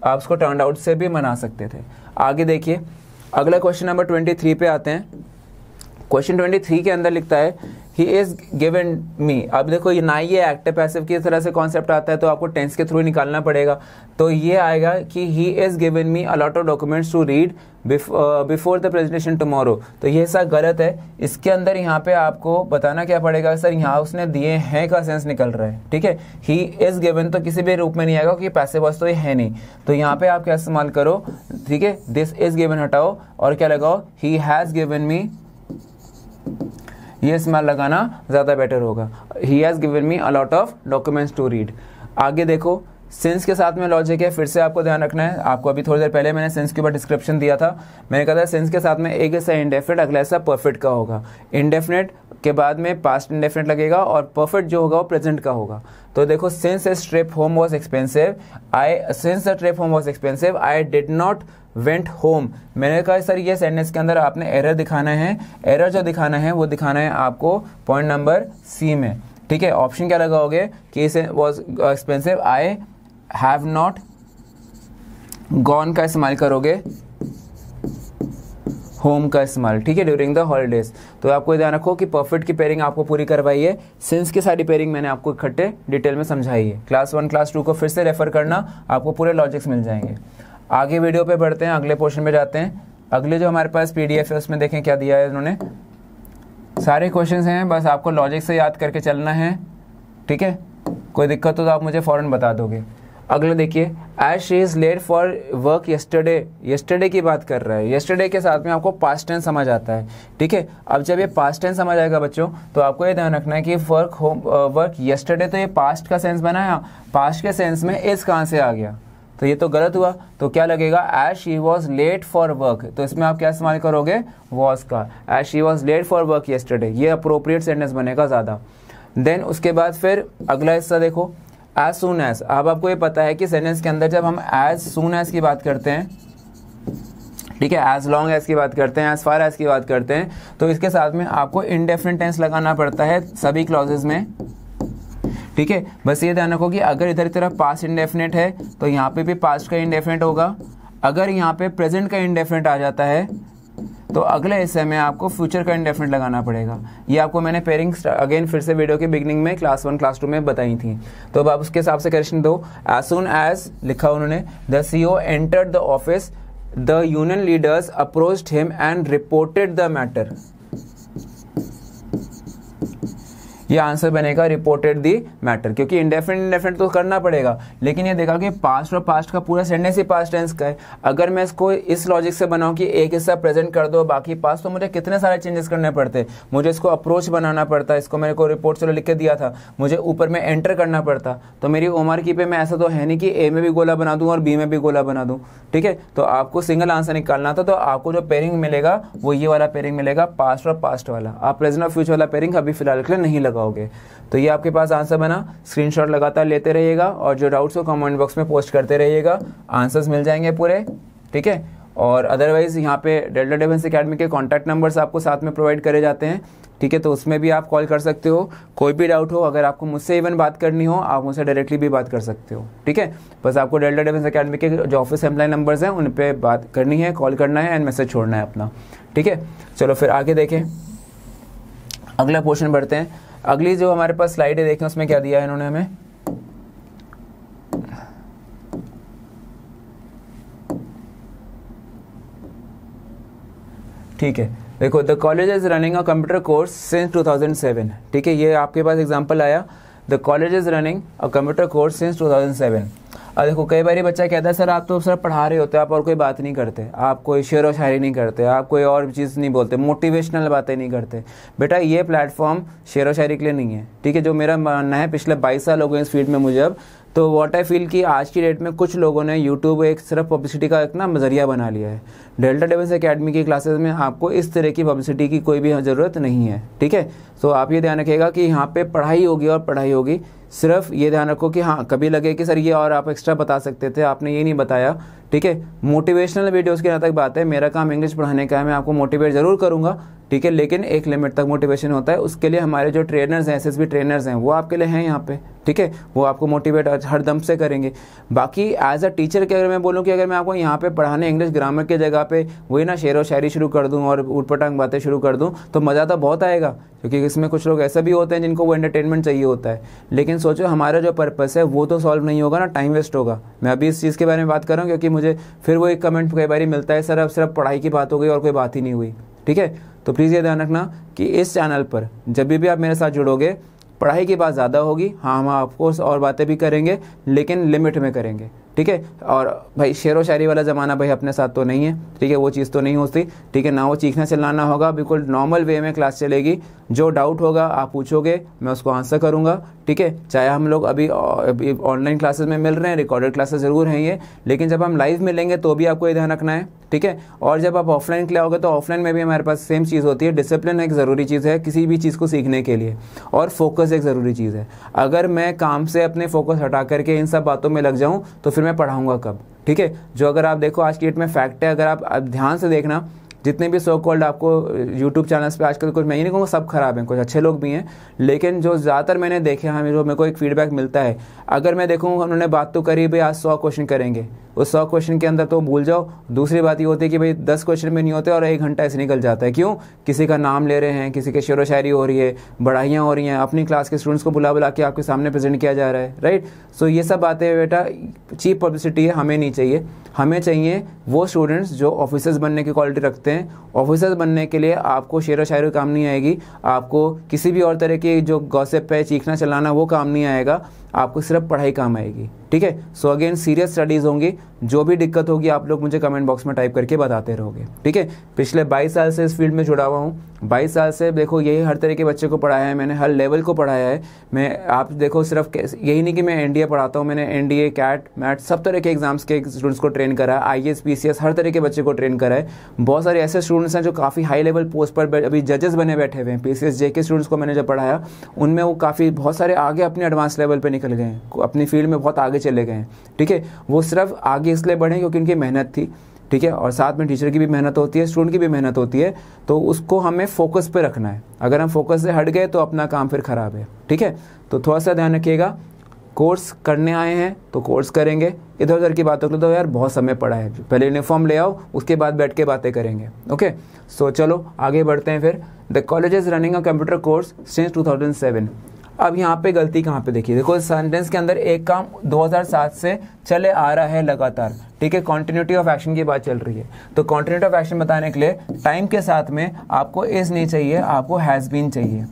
Speaker 1: आप उसको टर्न आउट से भी बना सकते थे। आगे देखिए, अगला क्वेश्चन नंबर 23 पे आते हैं। क्वेश्चन 23 के अंदर लिखता है ही इज गिवन मी। अब देखो ये ना ये एक्टिव पैसिव की तरह से कॉन्सेप्ट आता है, तो आपको टेंस के थ्रू निकालना पड़ेगा। तो ये आएगा कि he is given me a lot of documents to read before the presentation tomorrow. तो ये ऐसा गलत है, इसके अंदर यहाँ पे आपको बताना क्या पड़ेगा, सर यहाँ उसने दिए हैं का सेंस निकल रहा है, ठीक है। ही इज गिवन तो किसी भी रूप में नहीं आएगा, क्योंकि पैसिव वॉइस तो ये है नहीं। तो यहाँ पे आप क्या इस्तेमाल करो, ठीक है, दिस इज गिवन हटाओ और क्या लगाओ, ही हैज गिवन मी, ये इस्तेमाल लगाना ज़्यादा बेटर होगा। He has given me a lot of documents to read. आगे देखो, सिंस के साथ में लॉजिक है, फिर से आपको ध्यान रखना है। आपको अभी थोड़ी देर पहले मैंने सिंस के ऊपर डिस्क्रिप्शन दिया था, मैंने कहा था सिंस के साथ में एक ऐसा इंडेफिनिट, अगला ऐसा परफेक्ट का होगा। इंडेफिनिट के बाद में पास्ट इंडेफिनिट लगेगा और परफेक्ट जो होगा वो प्रेजेंट का होगा। तो देखो, since A trip home was expensive, since the trip home was expensive I did not went home. मैंने कहा सर ये सेंटेंस के अंदर आपने एरर दिखाना है, एरर जो दिखाना है वो दिखाना है आपको पॉइंट नंबर सी में, ठीक है। ऑप्शन क्या लगाओगे कि was expensive, I have not gone का इस्तेमाल करोगे, होम का इस्तेमाल, ठीक है, ड्यूरिंग द हॉलीडेज। तो आपको ध्यान रखो कि परफेक्ट की पेयरिंग आपको पूरी करवाई है, सिंस की सारी पेयरिंग मैंने आपको इकट्ठे डिटेल में समझाई है। क्लास 1 क्लास 2 को फिर से रेफर करना, आपको पूरे लॉजिक्स मिल जाएंगे। आगे वीडियो पे बढ़ते हैं, अगले पोर्शन पे जाते हैं। अगले जो हमारे पास पीडीएफ है उसमें देखें क्या दिया है इन्होंने, सारे क्वेश्चंस हैं, बस आपको लॉजिक से याद करके चलना है, ठीक है। कोई दिक्कत हो तो आप मुझे फ़ौरन बता दोगे। अगले देखिए, as she is late for work yesterday, yesterday की बात कर रहा है, येस्टरडे के साथ में आपको पास्ट टेंस समझ आता है, ठीक है। अब जब ये पास्ट टेंस समझ आएगा बच्चों, तो आपको ये ध्यान रखना है कि वर्क येस्टरडे, तो ये पास्ट का सेंस बनाया, पास्ट के सेंस में इज कहाँ से आ गया, तो ये तो गलत हुआ, तो क्या लगेगा, as she was late for work, तो इसमें आप क्या इस्तेमाल करोगे, वॉज का, as she was late for work yesterday, ये अप्रोप्रिएट सेंटेंस बनेगा ज़्यादा। देन उसके बाद फिर अगला हिस्सा देखो, एज सून एज। अब आपको ये पता है कि सेंटेंस के अंदर जब हम एज सून एज की बात करते हैं, ठीक है, एज लॉन्ग एज की बात करते हैं, एज फार एज की बात करते हैं, तो इसके साथ में आपको इंडेफिनिट टेंस लगाना पड़ता है सभी क्लॉजेज में, ठीक है। बस ये ध्यान रखो कि अगर इधर की तरफ पास्ट इंडेफिनिट है तो यहाँ पे भी पास्ट का इंडेफिनिट होगा, अगर यहाँ पे प्रेजेंट का इंडेफिनिट आ जाता है तो अगले हिस्से में आपको फ्यूचर का इंडेफिनिट लगाना पड़ेगा। ये आपको मैंने पेयरिंग अगेन फिर से वीडियो के बिगनिंग में क्लास 1 क्लास 2 में बताई थी, तो अब आप उसके हिसाब से क्वेश्चन दो। एज सून एज लिखा उन्होंने, the CEO entered the office, the union leaders approached him and reported the matter, ये आंसर बनेगा रिपोर्टेड दी मैटर, क्योंकि इंडेफिनिट तो करना पड़ेगा, लेकिन ये देखा कि पास्ट और पास्ट का पूरा सेंटेंस ही पास्ट टेंस का है। अगर मैं इसको इस लॉजिक से बनाऊं कि एक हिस्सा प्रेजेंट कर दो बाकी पास्ट, तो मुझे कितने सारे चेंजेस करने पड़ते, मुझे इसको अप्रोच बनाना पड़ता, इसको मेरे को रिपोर्ट चलो लिख के दिया था, मुझे ऊपर में एंटर करना पड़ता, तो मेरी उमर की पे मैं ऐसा तो है नहीं कि ए में भी गोला बना दूं और बी में भी गोला बना दूं, ठीक है। तो आपको सिंगल आंसर निकालना था, तो आपको जो पेयरिंग मिलेगा वो ये वाला पेयरिंग मिलेगा, पास्ट और पास्ट वाला। आप प्रेजेंट और फ्यूचर वाला पेयरिंग अभी फिलहाल के लिए नहीं लगाओगे। तो ये आपके पास आंसर बना, स्क्रीनशॉट लगातार लेते रहिएगा और जो डाउट्स हो कमेंट बॉक्स में पोस्ट करते रहिएगा, आंसर्स मिल जाएंगे पूरे, ठीक है। और अदरवाइज यहाँ पे डेल्टा डिफेंस एकेडमी के कॉन्टैक्ट नंबर्स आपको साथ में प्रोवाइड करे जाते हैं, ठीक है, तो उसमें भी आप कॉल कर सकते हो, कोई भी डाउट हो, अगर आपको मुझसे इवन बात करनी हो आप मुझसे डायरेक्टली भी बात कर सकते हो, ठीक है। बस आपको डेल्टा डिफेंस एकेडमी के जो ऑफिस हेल्पलाइन नंबर्स हैं उन पर बात करनी है, कॉल करना है एंड मैसेज छोड़ना है अपना, ठीक है। चलो फिर आगे देखें, अगला पोर्शन बढ़ते हैं। अगली जो हमारे पास स्लाइड है देखें, उसमें क्या दिया है इन्होंने हमें, ठीक है। देखो, the college is running a computer course since 2007, ठीक है, ये आपके पास एग्जांपल आया, the college is running a computer course since 2007। अब देखो कई बार बच्चा कहता है सर आप तो सर पढ़ा रहे होते हो, आप और कोई बात नहीं करते, आप कोई शेर व शायरी नहीं करते, आप कोई और चीज़ नहीं बोलते, मोटिवेशनल बातें नहीं करते। बेटा ये प्लेटफॉर्म शेर व शायरी के लिए नहीं है, ठीक है। जो मेरा मानना है, पिछले 22 साल हो गए इस फील्ड में मुझे अब, तो व्हाट आई फील कि आज की डेट में कुछ लोगों ने यूट्यूब एक सिर्फ पब्लिसिटी का एक ना नजरिया बना लिया है। डेल्टा डिफेंस एकेडमी की क्लासेस में आपको इस तरह की पब्लिसिटी की कोई भी ज़रूरत नहीं है, ठीक है। तो आप ये ध्यान रखिएगा कि यहाँ पे पढ़ाई होगी और पढ़ाई होगी, सिर्फ ये ध्यान रखो कि हाँ कभी लगे कि सर ये और आप एक्स्ट्रा बता सकते थे, आपने ये नहीं बताया, ठीक है। मोटिवेशनल वीडियोस की यहाँ तक बात है, मेरा काम इंग्लिश पढ़ाने का है, मैं आपको मोटिवेट जरूर करूँगा, ठीक है, लेकिन एक लिमिट तक मोटिवेशन होता है। उसके लिए हमारे जो ट्रेनर्स हैं, एसएसबी ट्रेनर्स हैं, वो आपके लिए हैं यहाँ पे, ठीक है, वो आपको मोटिवेट हर दम से करेंगे। बाकी एज अ टीचर के अगर मैं बोलूँ कि अगर मैं आपको यहाँ पे पढ़ाने इंग्लिश ग्रामर की जगह पे वही ना शेर व शायरी शुरू कर दूँ और ऊटपटांग बातें शुरू कर दूँ, तो मज़ा तो बहुत आएगा, क्योंकि इसमें कुछ लोग ऐसे भी होते हैं जिनको वो एंटरटेनमेंट चाहिए होता है। लेकिन सोचो हमारा जो पर्पस है वो तो सॉल्व नहीं होगा ना, टाइम वेस्ट होगा। मैं अभी इस चीज़ के बारे में बात कर रहा हूँ क्योंकि मुझे फिर वो एक कमेंट कई बार मिलता है, सर अब सिर्फ पढ़ाई की बात हो गई और कोई बात ही नहीं हुई, ठीक है। तो प्लीज़ ये ध्यान रखना कि इस चैनल पर जब भी आप मेरे साथ जुड़ोगे, पढ़ाई की बात ज़्यादा होगी, हाँ हम ऑफकोर्स और बातें भी करेंगे लेकिन लिमिट में करेंगे, ठीक है। और भाई शेर व शायरी वाला ज़माना भाई अपने साथ तो नहीं है, ठीक है, वो चीज़ तो नहीं होती, ठीक है ना, वो चीखना चिल्लाना होगा, बिल्कुल नॉर्मल वे में क्लास चलेगी। जो डाउट होगा आप पूछोगे, मैं उसको आंसर करूँगा, ठीक है। चाहे हम लोग अभी ऑनलाइन क्लासेस में मिल रहे हैं, रिकॉर्डेड क्लासेस ज़रूर हैं ये, लेकिन जब हम लाइव मिलेंगे तो भी आपको ये ध्यान रखना है, ठीक है। और जब आप ऑफलाइन के लिए आओगे तो ऑफलाइन में भी हमारे पास सेम चीज़ होती है, डिसिप्लिन एक ज़रूरी चीज़ है किसी भी चीज़ को सीखने के लिए, और फोकस एक ज़रूरी चीज़ है। अगर मैं काम से अपने फोकस हटा करके इन सब बातों में लग जाऊँ तो फिर मैं पढ़ाऊँगा कब, ठीक है। जो अगर आप देखो आज की डेट में फैक्ट है, अगर आप ध्यान से देखना, जितने भी सो कॉल्ड आपको यूट्यूब चैनल्स पे आजकल, कुछ मैं ही नहीं कहूँगा सब खराब हैं, कुछ अच्छे लोग भी हैं, लेकिन जो ज़्यादातर मैंने देखे हैं, जो मेरे को एक फीडबैक मिलता है, अगर मैं देखूँ उन्होंने बात तो करी भाई आज 100 क्वेश्चन करेंगे, उस 100 क्वेश्चन के अंदर तो भूल जाओ। दूसरी बात ये होती है कि भाई 10 क्वेश्चन में नहीं होते और 1 घंटा ऐसे निकल जाता है, क्यों? किसी का नाम ले रहे हैं, किसी के शेर व शायरी हो रही है, बढ़ाइयाँ हो रही हैं, अपनी क्लास के स्टूडेंट्स को बुला बुला के आपके सामने प्रेजेंट किया जा रहा है, राइट। सो ये सब बातें बेटा चीप पब्लिसिटी है, हमें नहीं चाहिए। हमें चाहिए वो स्टूडेंट्स जो ऑफिसर्स बनने की क्वालिटी रखते हैं। ऑफिसर्स बनने के लिए आपको शेर व शायरी काम नहीं आएगी, आपको किसी भी और तरह की जो गॉसिप है, चीखना चलाना, वो काम नहीं आएगा, आपको सिर्फ पढ़ाई काम आएगी, ठीक है। सो अगेन सीरियस स्टडीज़ होंगी, जो भी दिक्कत होगी आप लोग मुझे कमेंट बॉक्स में टाइप करके बताते रहोगे, ठीक है। पिछले 22 साल से इस फील्ड में जुड़ा हुआ हूँ, 22 साल से देखो यही हर तरह के बच्चे को पढ़ाया है मैंने, हर लेवल को पढ़ाया है मैं। आप देखो सिर्फ यही नहीं कि मैं एनडीए पढ़ाता हूँ, मैंने एनडीए, कैट, मैट सब तरह के एग्जाम्स के स्टूडेंट्स को ट्रेन करा है, आईएएस, पीसीएस हर तरह के बच्चे को ट्रेन करा है। बहुत सारे ऐसे स्टूडेंट्स हैं जो काफ़ी हाई लेवल पोस्ट पर अभी जजेस बने बैठे हुए हैं। पीसीएस जेके स्टूडेंट्स को मैंने जब पढ़ाया उनमें वो काफ़ी बहुत सारे आगे अपने एडवांस लेवल पे निकल गए हैं, अपनी फील्ड में बहुत आगे चले गए हैं, ठीक है। वो सिर्फ आगे इसलिए बढ़े क्योंकि उनकी मेहनत थी, ठीक है। और साथ में टीचर की भी मेहनत होती है, स्टूडेंट की भी मेहनत होती है, तो उसको हमें फोकस पे रखना है। अगर हम फोकस से हट गए तो अपना काम फिर खराब है, ठीक है। तो थोड़ा सा ध्यान रखिएगा, कोर्स करने आए हैं तो कोर्स करेंगे, इधर उधर की बातों के लिए तो यार बहुत समय पड़ा है, पहले यूनिफॉर्म ले आओ उसके बाद बैठ के बातें करेंगे, ओके। सो चलो आगे बढ़ते हैं फिर। The college is running a computer course since 2007। अब यहाँ पे गलती कहाँ पे देखिए, देखो सेंटेंस के अंदर एक काम 2007 से चले आ रहा है लगातार, ठीक है। कॉन्टिन्यूटी ऑफ एक्शन की बात चल रही है, तो कॉन्टिन्यूटी ऑफ एक्शन बताने के लिए टाइम के साथ में आपको इज नहीं चाहिए, आपको हैज़ बीन चाहिए,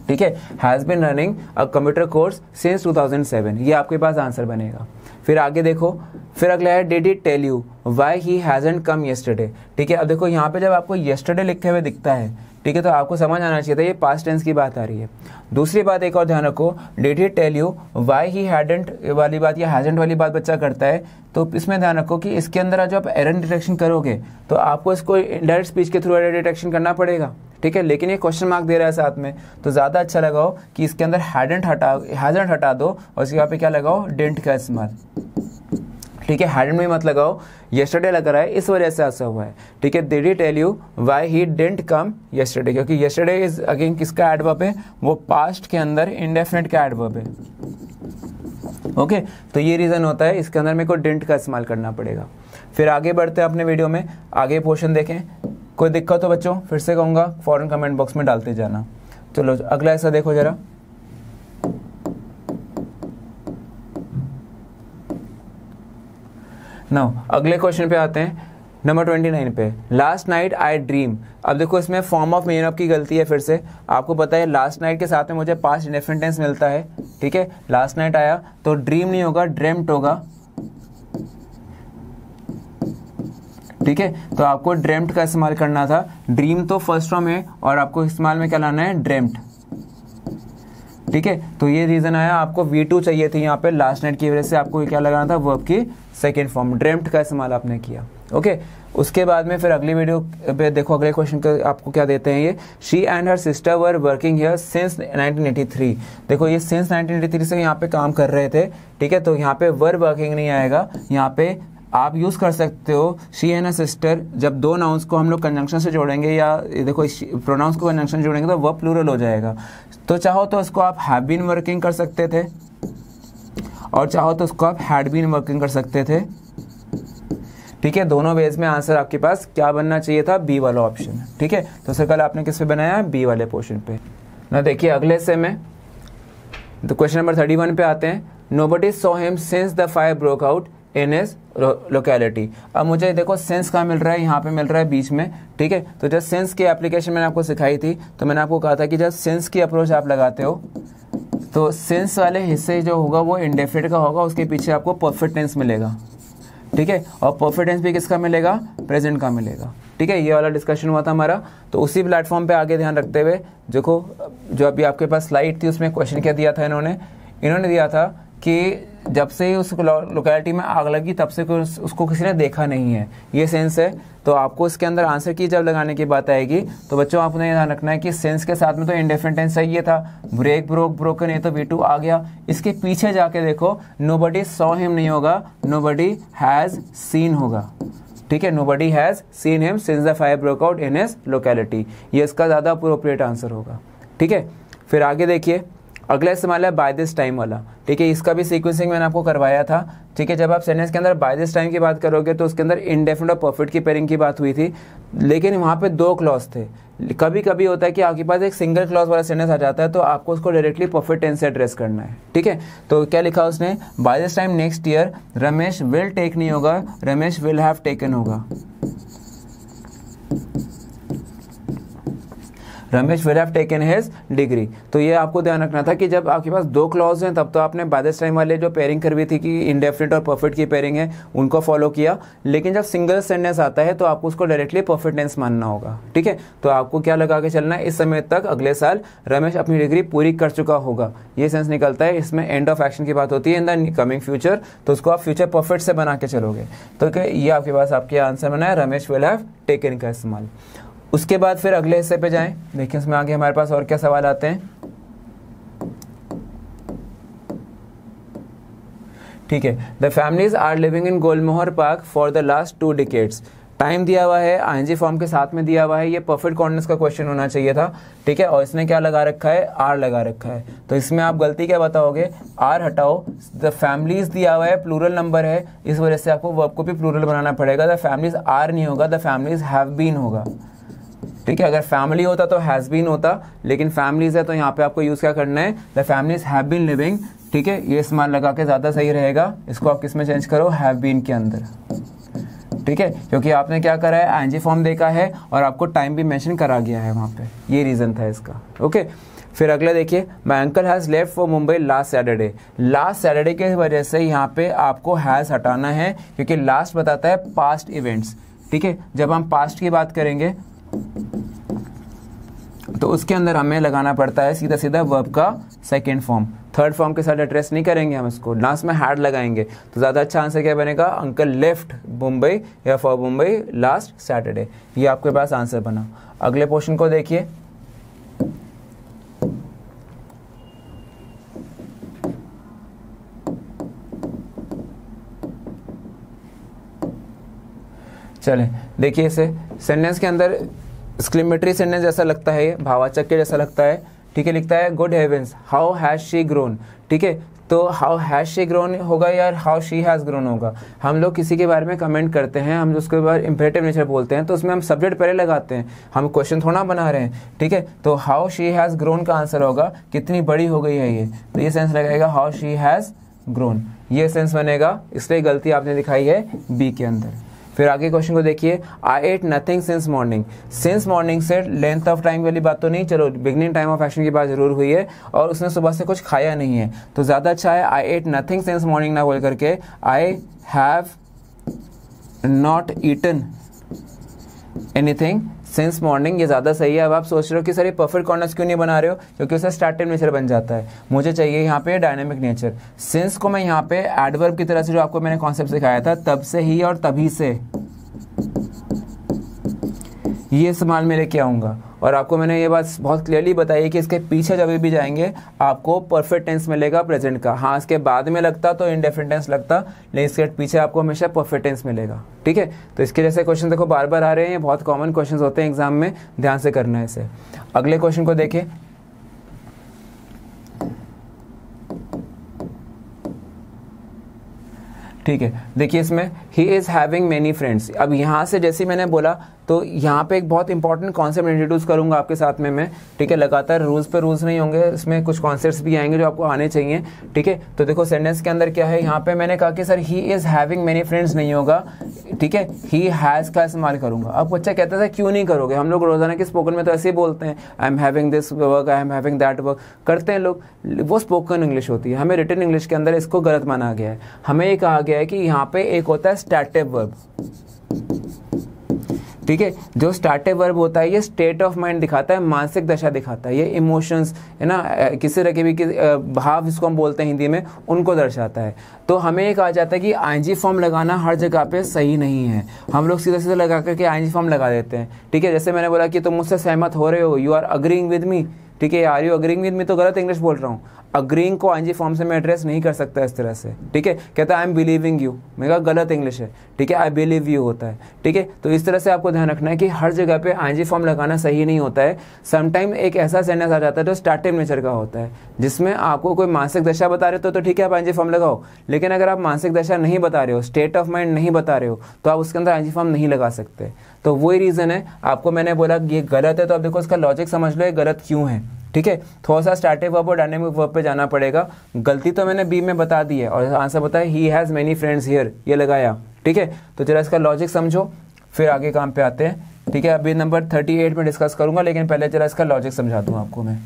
Speaker 1: ठीक है। Has been running a computer course since 2007, ये आपके पास आंसर बनेगा। फिर आगे देखो, फिर अगला है did he tell you why he hasn't come yesterday, ठीक है। अब देखो यहाँ पे जब आपको येस्टरडे लिखे हुए दिखता है, ठीक है, तो आपको समझ आना चाहिए था ये पास्ट टेंस की बात आ रही है। दूसरी बात एक और ध्यान रखो, did he tell you why he hadn't वाली बात या हैजंट वाली बात बच्चा करता है, तो इसमें ध्यान रखो कि इसके अंदर जो आप एरर डिटेक्शन करोगे तो आपको इसको इनडायरेक्ट स्पीच के थ्रू एरर डिटेक्शन करना पड़ेगा, ठीक है। लेकिन ये क्वेश्चन मार्क दे रहा है साथ में, तो ज़्यादा अच्छा लगाओ कि इसके अंदर हैजंट हटा दो और इसके यहाँ पे क्या लगाओ, डिडंट का इस्तेमाल, ठीक है। हैडंट में मत लगाओ, येस्टरडे लग रहा है इस वजह से ऐसा हुआ है, ठीक है। Did he tell you why he didn't come yesterday, क्योंकि येस्टरडे इज अगेन किसका एडवर्ब है, वो पास्ट के अंदर इंडेफिनिट का एडवर्ब है, ओके। तो ये रीज़न होता है, इसके अंदर मेरे को डिडंट का इस्तेमाल करना पड़ेगा। फिर आगे बढ़ते हैं अपने वीडियो में, आगे पोर्शन देखें। कोई दिक्कत हो बच्चों फिर से कहूँगा फॉरन कमेंट बॉक्स में डालते जाना। चलो अगला ऐसा देखो जरा, नाउ अगले क्वेश्चन पे आते हैं, नंबर 29 पे। Last night I dream. अब देखो इसमें फॉर्म ऑफ मेन ऑफ की गलती है, फिर से आपको पता है लास्ट नाइट के साथ में मुझे पास्ट इंडेफिनिट टेंस मिलता है, ठीक है। लास्ट नाइट आया तो ड्रीम नहीं होगा, ड्रेम्ट होगा, ठीक है। तो आपको ड्रेम्ट का इस्तेमाल करना था, ड्रीम तो फर्स्ट फॉर्म है और आपको इस्तेमाल में क्या लाना है, ड्रेम्ट, ठीक है। तो ये रीजन आया, आपको V2 चाहिए थी यहाँ पे लास्ट नाइट की वजह से, आपको क्या लगाना था, वर्ब की सेकेंड फॉर्म, ड्रेम्ट का इस्तेमाल आपने किया, ओके। उसके बाद में फिर अगली वीडियो पे देखो, अगले क्वेश्चन का आपको क्या देते हैं ये, she and her sister were working here since 1983। देखो ये सिंस 1983 से यहाँ पे काम कर रहे थे, ठीक है। तो यहाँ पे वर वर्किंग नहीं आएगा, यहाँ पे आप यूज़ कर सकते हो शी एंड हर सिस्टर। जब दो नाउन्स को हम लोग कंजंक्शन से जोड़ेंगे या देखो प्रोनाउंस को कंजंक्शन जोड़ेंगे तो वर्ब प्लूरल हो जाएगा। तो चाहो तो इसको आप हैव बीन वर्किंग कर सकते थे और चाहो तो उसको आप हैड बीन वर्किंग कर सकते थे, ठीक है। दोनों वेज में आंसर आपके पास क्या बनना चाहिए था, बी वाला ऑप्शन, ठीक है। तो सर्कल आपने किस पे बनाया, बी वाले पोर्शन पे ना। देखिए अगले से में तो क्वेश्चन नंबर 31 पे आते हैं। Nobody saw him since the fire broke out in his locality. अब मुझे देखो सेंस कहाँ मिल रहा है, यहाँ पे मिल रहा है बीच में, ठीक है। तो जब सेंस की एप्लीकेशन मैंने आपको सिखाई थी तो मैंने आपको कहा था कि जब सेंस की अप्रोच आप लगाते हो तो सेंस वाले हिस्से जो होगा वो इंडेफिनिट का होगा, उसके पीछे आपको परफेक्ट टेंस मिलेगा, ठीक है। और परफेक्ट टेंस भी किसका मिलेगा, प्रेजेंट का मिलेगा, ठीक है। ये वाला डिस्कशन हुआ था हमारा। तो उसी प्लेटफॉर्म पे आगे ध्यान रखते हुए देखो, जो अभी आपके पास स्लाइड थी उसमें क्वेश्चन क्या दिया था इन्होंने दिया था कि जब से ही उस लोकेलिटी में आग लगी तब से उसको किसी ने देखा नहीं है, ये सेंस है। तो आपको इसके अंदर आंसर की जब लगाने की बात आएगी तो बच्चों आपने ध्यान रखना है कि सेंस के साथ में तो इंडेफिनिट टेंस चाहिए था, ब्रेक, ब्रोक, ब्रोकन, ये तो V2 आ गया। इसके पीछे जाके देखो नोबडी सॉ हिम नहीं होगा, नोबडी हैज सीन होगा, ठीक है। Nobody has seen him since the fire broke out in his locality, ये इसका ज़्यादा अप्रोप्रिएट आंसर होगा, ठीक है। फिर आगे देखिए अगला इस्तेमाल है बाय दिस टाइम वाला, ठीक है। इसका भी सीक्वेंसिंग मैंने आपको करवाया था, ठीक है। जब आप सेंटेंस के अंदर बाय दिस टाइम की बात करोगे तो उसके अंदर इंडेफिनिट और परफेक्ट की पेयरिंग की बात हुई थी, लेकिन वहाँ पे दो क्लॉज थे। कभी कभी होता है कि आपके पास एक सिंगल क्लॉज वाला सेंटेंस आ जाता है तो आपको उसको डायरेक्टली परफेक्ट टेंस से एड्रेस करना है, ठीक है। तो क्या लिखा उसने, by this time next year Ramesh will take नहीं होगा, रमेश विल हैव टेकन होगा। Ramesh will have taken his degree. तो ये आपको ध्यान रखना था कि जब आपके पास दो क्लॉज हैं तब तो आपने बाय दिस टाइम वाले जो पेयरिंग करवी थी कि इंडेफिनिट और परफेक्ट की पेयरिंग है उनको फॉलो किया, लेकिन जब सिंगल सेंटेंस आता है तो आपको उसको डायरेक्टली परफेक्ट टेंस मानना होगा। ठीक है, तो आपको क्या लगा के चलना है, इस समय तक अगले साल रमेश अपनी डिग्री पूरी कर चुका होगा, ये सेंस निकलता है। इसमें एंड ऑफ एक्शन की बात होती है इन द कमिंग फ्यूचर, तो उसको आप फ्यूचर परफेक्ट से बना के चलोगे। तो ये आपके पास आपके आंसर बना है रमेश विल हैव टेकन का इस्तेमाल। उसके बाद फिर अगले हिस्से पे जाएं, देखिए इसमें आगे हमारे पास और क्या सवाल आते हैं। ठीक है, the families are living in Gulmohar Park for the last 2 decades. Time दिया हुआ है, आईएनजी फॉर्म के साथ में दिया हुआ है, ये परफेक्ट कॉन्टिन्यूअस का क्वेश्चन होना चाहिए था। ठीक है, और इसने क्या लगा रखा है, आर लगा रखा है। तो इसमें आप गलती क्या बताओगे, आर हटाओ, द फैमिलीज दिया हुआ है, प्लूरल नंबर है, इस वजह से आपको वर्ब को भी प्लूरल बनाना पड़ेगा। द फैमिलीज आर नहीं होगा, द फैमिलीज हैव बीन होगा। ठीक है, अगर फैमिली होता तो हैज बीन होता, लेकिन फैमिलीज है तो यहाँ पे आपको यूज क्या करना है, the families have been living. ठीक है, ये इस्तेमाल लगा के ज्यादा सही रहेगा। इसको आप किस में चेंज करो, हैव बीन के अंदर। ठीक है, क्योंकि आपने क्या करा है, आईएनजी फॉर्म देखा है और आपको टाइम भी मेंशन करा गया है वहां पे, ये रीजन था इसका। ओके, फिर अगला देखिए, my uncle has left for Mumbai last Saturday. Last Saturday की वजह से यहाँ पे आपको हैज हटाना है, क्योंकि लास्ट बताता है पास्ट इवेंट्स। ठीक है, जब हम पास्ट की बात करेंगे तो उसके अंदर हमें लगाना पड़ता है सीधा सीधा वर्ब का सेकेंड फॉर्म। थर्ड फॉर्म के साथ एड्रेस नहीं करेंगे हम इसको, लास्ट में हैड लगाएंगे। तो ज़्यादा अच्छा आंसर क्या बनेगा, अंकल लेफ्ट मुंबई या फॉर मुंबई लास्ट सैटरडे। ये आपके पास आंसर बना। अगले क्वेश्चन को देखिए, चले देखिए इसे सेंटेंस के अंदर एक्सक्लेमेटरी सेंटेंस जैसा लगता है, भावाचक के जैसा लगता है। ठीक है, लिखता है good heavens how has she grown. ठीक है, तो हाउ हैज शी ग्रोन होगा या हाउ शी हैज ग्रोन होगा। हम लोग किसी के बारे में कमेंट करते हैं, हम उसके बारे में इंपेरेटिव नेचर बोलते हैं, तो उसमें हम सब्जेक्ट पहले लगाते हैं, हम क्वेश्चन थोड़ा बना रहे हैं। ठीक है, तो हाउ शी हैज ग्रोन का आंसर होगा कितनी बड़ी हो गई है ये, तो ये सेंस लगाएगा हाउ शी हैज ग्रोन, ये सेंस बनेगा। इसलिए गलती आपने दिखाई है बी के अंदर। फिर आगे क्वेश्चन को देखिए, I ate nothing since morning. Since morning से लेंथ ऑफ टाइम वाली बात तो नहीं, चलो बिगनिंग टाइम ऑफ एक्शन की बात जरूर हुई है, और उसने सुबह से कुछ खाया नहीं है, तो ज्यादा अच्छा है I ate nothing since morning ना बोल करके I have not eaten anything since morning, ये ज्यादा सही है। अब आप सोच रहे हो कि सर ये परफेक्ट कॉन्टिन्यूअस क्यों नहीं बना रहे हो, क्योंकि उससे स्टार्टिव नेचर बन जाता है, मुझे चाहिए यहाँ पे डायनेमिक नेचर। सिंस को मैं यहाँ पे एडवर्ब की तरह से जो आपको मैंने कॉन्सेप्ट सिखाया था, तब से ही और तभी से, ये इस्तेमाल में लेके आऊंगा। और आपको मैंने ये बात बहुत क्लियरली बताई कि इसके पीछे जब भी जाएंगे आपको परफेक्ट टेंस मिलेगा प्रेजेंट का। हाँ, इसके बाद में लगता तो इंडेफिनिट टेंस लगता, लेकिन इसके पीछे आपको हमेशा परफेक्ट टेंस मिलेगा। ठीक है, तो इसके जैसे क्वेश्चन देखो बार बार आ रहे हैं, ये बहुत कॉमन क्वेश्चन होते हैं एग्जाम में, ध्यान से करना है इसे। अगले क्वेश्चन को देखिए, ठीक है, देखिए इसमें he is having many friends. अब यहाँ से जैसे मैंने बोला तो यहाँ पे एक बहुत इंपॉर्टेंट कॉन्सेप्ट इंट्रोड्यूस करूंगा आपके साथ में मैं। ठीक है, लगातार रूल्स पे रूल्स नहीं होंगे, इसमें कुछ कॉन्सेप्ट्स भी आएंगे जो आपको आने चाहिए। ठीक है, तो देखो सेंटेंस के अंदर क्या है, यहाँ पे मैंने कहा कि sir he is having many friends नहीं होगा। ठीक है, ही हैज का इस्तेमाल करूंगा। अब बच्चा कहता था क्यों नहीं करोगे, हम लोग रोजाना के स्पोकन में तो ऐसे ही बोलते हैं, I am having this work, I am having that work करते हैं लोग, वो स्पोकन इंग्लिश होती है। हमें रिटन इंग्लिश के अंदर इसको गलत माना गया है। हमें ये कहा गया है कि यहाँ पे एक होता है स्टैटिव वर्ब। ठीक है, जो स्टार्टिव वर्ब होता है ये स्टेट ऑफ माइंड दिखाता है, मानसिक दशा दिखाता है, ये इमोशंस है ना, किसी तरह के भी भाव जिसको हम बोलते हैं हिंदी में, उनको दर्शाता है। तो हमें ये कहा जाता है कि आईएनजी फॉर्म लगाना हर जगह पे सही नहीं है। हम लोग सीधे सीधे लगा करके आईएनजी फॉर्म लगा देते हैं। ठीक है, जैसे मैंने बोला कि तुम मुझसे सहमत हो रहे हो, you are agreeing with me. ठीक है, are you agreeing with me, तो गलत इंग्लिश बोल रहा हूँ। अग्रीइंग को आईएनजी फॉर्म से मैं एड्रेस नहीं कर सकता इस तरह से। ठीक है, कहता है आई एम बिलीविंग यू, मैं कहा गलत इंग्लिश है। ठीक है, आई बिलीव यू होता है। ठीक है, तो इस तरह से आपको ध्यान रखना है कि हर जगह पे आईएनजी फॉर्म लगाना सही नहीं होता है। समटाइम एक ऐसा सेंटेंस आ जाता है जो स्टार्टिव नेचर का होता है, जिसमें आपको कोई मानसिक दशा बता रहे हो तो ठीक है आप आईएनजी फॉर्म लगाओ, लेकिन अगर आप मानसिक दशा नहीं बता रहे हो, स्टेट ऑफ माइंड नहीं बता रहे हो, तो आप उसके अंदर आईएनजी फॉर्म नहीं लगा सकते। तो वही रीजन है, आपको मैंने बोला ये गलत है, तो आप देखो इसका लॉजिक समझ लो ये गलत क्यों है। ठीक है, थोड़ा सा स्टार्टिव वर्ब और डायनेमिक वर्ब पे जाना पड़ेगा। गलती तो मैंने बी में बता दी है, और आंसर बताया he has many friends here, ये लगाया। ठीक है, तो जरा इसका लॉजिक समझो, फिर आगे काम पे आते हैं। ठीक है, अभी नंबर 38 में डिस्कस करूंगा, लेकिन पहले जरा इसका लॉजिक समझा दूं आपको मैं।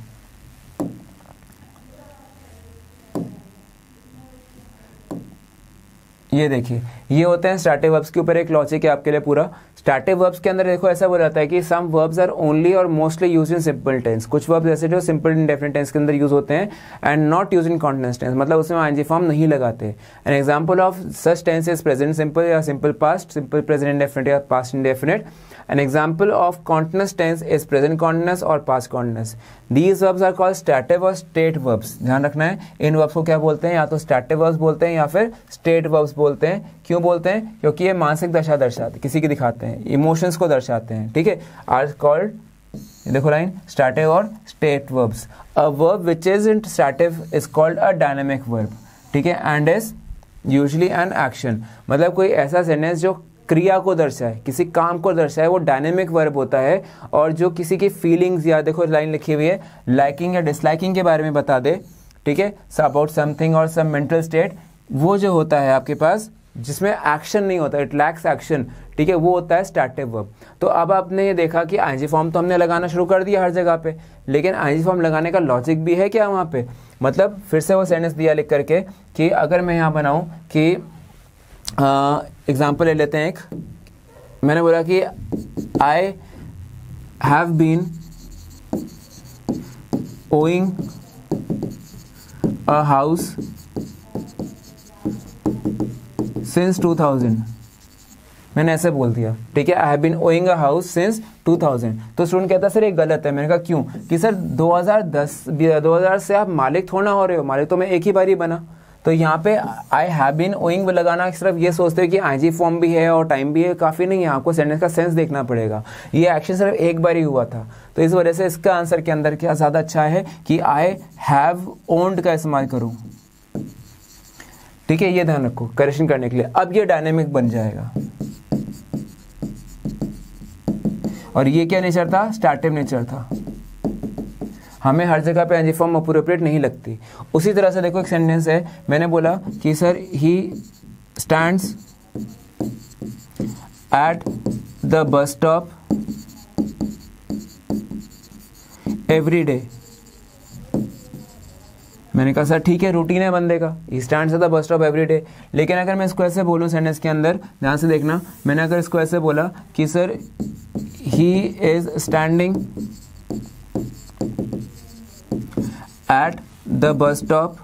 Speaker 1: ये देखिए, ये होते हैं स्टार्टिव वर्ब्स के ऊपर एक लॉजिक है आपके लिए पूरा। स्टार्टिव वर्ब्स के अंदर देखो ऐसा बोला जाता है कि सम वर्ब्स आर ओनली और mostly use in simple tense. कुछ वर्ब्स ऐसे जो सिंपल इंडेफिनिट टेंस के अंदर यूज होते हैं and not use in continuous tense, मतलब उसमें आईएनजी फॉर्म नहीं लगाते। An example of such tense is present simple या simple past, simple present indefinite या past indefinite. An example of continuous tense is present continuous और past continuous. These verbs are called stative और state verbs. ध्यान रखना है, इन verbs को क्या बोलते हैं, या तो stative verbs बोलते हैं या फिर state verbs बोलते हैं। क्यों बोलते हैं? क्योंकि ये मानसिक दशा दर्शाते हैं, किसी की दिखाते हैं, इमोशंस को दर्शाते हैं। ठीक है, are called, देखो लाइन, stative और state verbs. A verb which isn't stative is called a dynamic verb. ठीक है, and is usually an action. मतलब कोई ऐसा सेंटेंस जो क्रिया को दर्शाए, किसी काम को दर्शाए, वो डायनेमिक वर्ब होता है। और जो किसी की फीलिंग्स, या देखो लाइन लिखी हुई है, लाइकिंग या डिसलाइकिंग के बारे में बता दे, ठीक है, अबाउट समथिंग और सम मेंटल स्टेट, वो जो होता है आपके पास जिसमें एक्शन नहीं होता, इट लैक्स एक्शन, ठीक है, वो होता है स्टार्टिव वर्ब। तो अब आपने ये देखा कि आईएनजी फॉर्म तो हमने लगाना शुरू कर दिया हर जगह पे, लेकिन आईएनजी फॉर्म लगाने का लॉजिक भी है क्या वहाँ पे? मतलब फिर से वो सेंटेंस दिया लिख करके कि अगर मैं यहाँ बनाऊँ कि एग्जाम्पल ले लेते हैं एक, मैंने बोला कि I have been owing a house since 2000, मैंने ऐसे बोल दिया, ठीक है, I have been owing a house since 2000। तो स्टूडेंट कहता है सर ये गलत है। मैंने कहा क्यों? कि सर 2000 से आप मालिक थोड़ा हो रहे हो, मालिक तो मैं एक ही बार ही बना। तो यहाँ पे आई हैव बीन ओइंग लगाना सिर्फ ये सोचते हो कि आईएनजी फॉर्म भी है और टाइम भी है, काफ़ी नहीं है, आपको सेंटेंस का सेंस देखना पड़ेगा। ये एक्शन सिर्फ एक बार ही हुआ था, तो इस वजह से इसका आंसर के अंदर क्या ज़्यादा अच्छा है कि आई हैव ओन्ड का इस्तेमाल करूँ। ठीक है, ये ध्यान रखो करेक्शन करने के लिए। अब ये डायनेमिक बन जाएगा, और ये क्या नेचर था? स्टार्टिव नेचर था। हमें हर जगह पे आईएनजी फॉर्म अप्रोप्रिएट नहीं लगती। उसी तरह से देखो एक सेंटेंस है, मैंने बोला कि sir he stands at the bus stop every day. मैंने कहा सर ठीक है, रूटीन है बंदे का, he stands at the bus stop every day. लेकिन अगर मैं इसको ऐसे बोलूँ सेंटेंस के अंदर, ध्यान से देखना, मैंने अगर इसको ऐसे बोला कि sir he is standing at the bus stop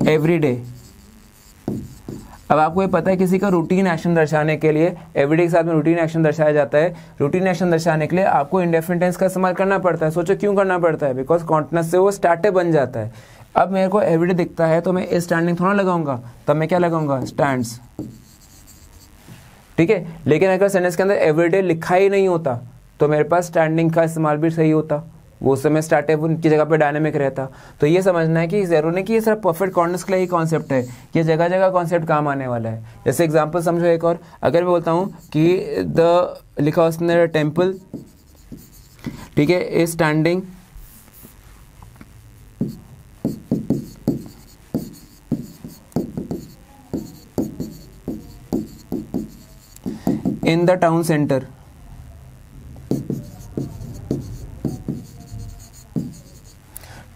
Speaker 1: every day। अब आपको ये पता है किसी का रूटीन एक्शन दर्शाने के लिए, एवरीडे के साथ में रूटीन एक्शन दर्शाया जाता है। रूटीन एक्शन दर्शाने के लिए आपको इंडेफिनिट टेंस का इस्तेमाल करना पड़ता है। सोचो क्यों करना पड़ता है? बिकॉज कॉन्टिन्यूअस से वो स्टार्टिव बन जाता है। अब मेरे को एवरीडे दिखता है तो मैं इस स्टैंडिंग थोड़ा लगाऊंगा, तब मैं क्या लगाऊंगा? स्टैंड्स। ठीक है, लेकिन अगर सेंटेंस के अंदर एवरीडे लिखा ही नहीं होता तो मेरे पास स्टैंडिंग का इस्तेमाल भी सही होता, वो समय स्टार्टिव की जगह पे डायनेमिक रहता। तो ये समझना है कि जरूर नहीं कि ये सिर्फ परफेक्ट कॉन्टिन्यूअस के लिए ही कॉन्सेप्ट है, ये जगह जगह कॉन्सेप्ट काम आने वाला है। जैसे एग्जांपल समझो एक और, अगर मैं बोलता हूँ कि द लिखा उसने टेम्पल, ठीक है, is standing in the town centre.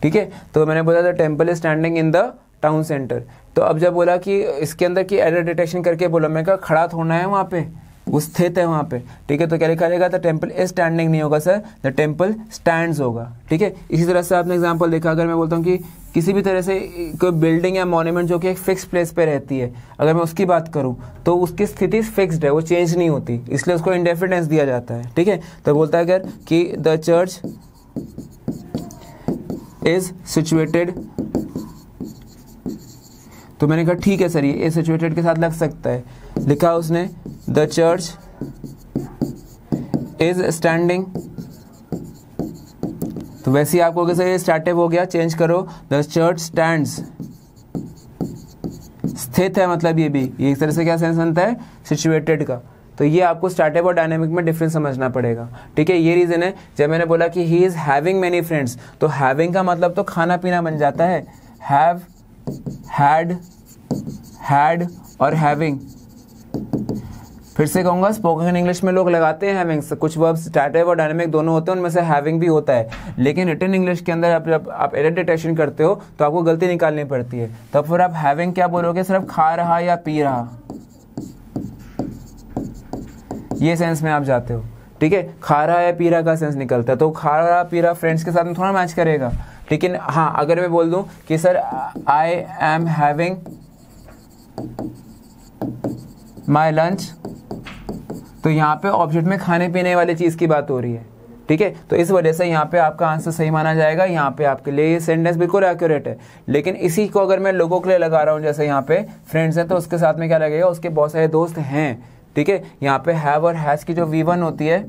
Speaker 1: ठीक है, तो मैंने बोला था temple is standing in the town centre. तो अब जब बोला कि इसके अंदर की एरर डिटेक्शन करके बोला, मैं कहा खड़ा थोड़ा है वहाँ पे, वो स्थित है वहाँ पे। ठीक है, तो क्या लिखा जाएगा? द टेम्पल इज स्टैंडिंग नहीं होगा सर, द टेम्पल स्टैंड्स होगा। ठीक है, इसी तरह से आपने एग्जांपल देखा, अगर मैं बोलता हूँ कि किसी भी तरह से कोई बिल्डिंग या मॉन्यूमेंट जो कि एक फिक्स प्लेस पे रहती है, अगर मैं उसकी बात करूँ तो उसकी स्थिति फिक्स्ड है, वो चेंज नहीं होती, इसलिए उसको इंडेफिनिट दिया जाता है। ठीक है, तो बोलता है अगर कि द चर्च इज सिचुएटेड, तो मैंने कहा ठीक है सर, ये सिचुएटेड के साथ लग सकता है। लिखा उसने द चर्च इज स्टैंडिंग, तो वैसे ही आपको कैसे ये स्टार्टिव हो गया, चेंज करो, द चर्च स्टैंड्स, स्थित है, मतलब ये भी ये एक तरह से क्या सेंस बनता है? सिचुएटेड का। तो ये आपको स्टार्टिव और डायनेमिक में डिफरेंस समझना पड़ेगा। ठीक है, ये रीजन है। जब मैंने बोला कि he is having many friends, तो हैविंग का मतलब तो खाना पीना बन जाता है, हैव, हैड, हैड और हैविंग। फिर से कहूँगा, स्पोकन इंग्लिश में लोग लगाते हैं हैविंग, कुछ वर्ब्स स्टार्टिव और डायनेमिक दोनों होते हैं, उनमें से हैविंग भी होता है, लेकिन रिटन इंग्लिश के अंदर जब आप एरर डिटेक्शन करते हो तो आपको गलती निकालनी पड़ती है। तब फिर आप हैविंग क्या बोलोगे, सिर्फ खा रहा या पी रहा, ये सेंस में आप जाते हो। ठीक है, खा रहा या पी रहा का सेंस निकलता है, तो खा रहा पी रहा फ्रेंड्स के साथ में थोड़ा मैच करेगा। लेकिन हाँ, अगर मैं बोल दूं कि sir I am having my lunch, तो यहाँ पे ऑब्जेक्ट में खाने पीने वाली चीज की बात हो रही है। ठीक है, तो इस वजह से यहाँ पे आपका आंसर सही माना जाएगा। यहाँ पे आपके लिए ये सेंटेंस बिल्कुल एक्यूरेट है। लेकिन इसी को अगर मैं लोगों के लिए लगा रहा हूँ, जैसे यहाँ पे फ्रेंड्स हैं, तो उसके साथ में क्या लगेगा, उसके बहुत सारे दोस्त हैं। ठीक है, यहाँ पे हैव और हैज की जो V1 होती है,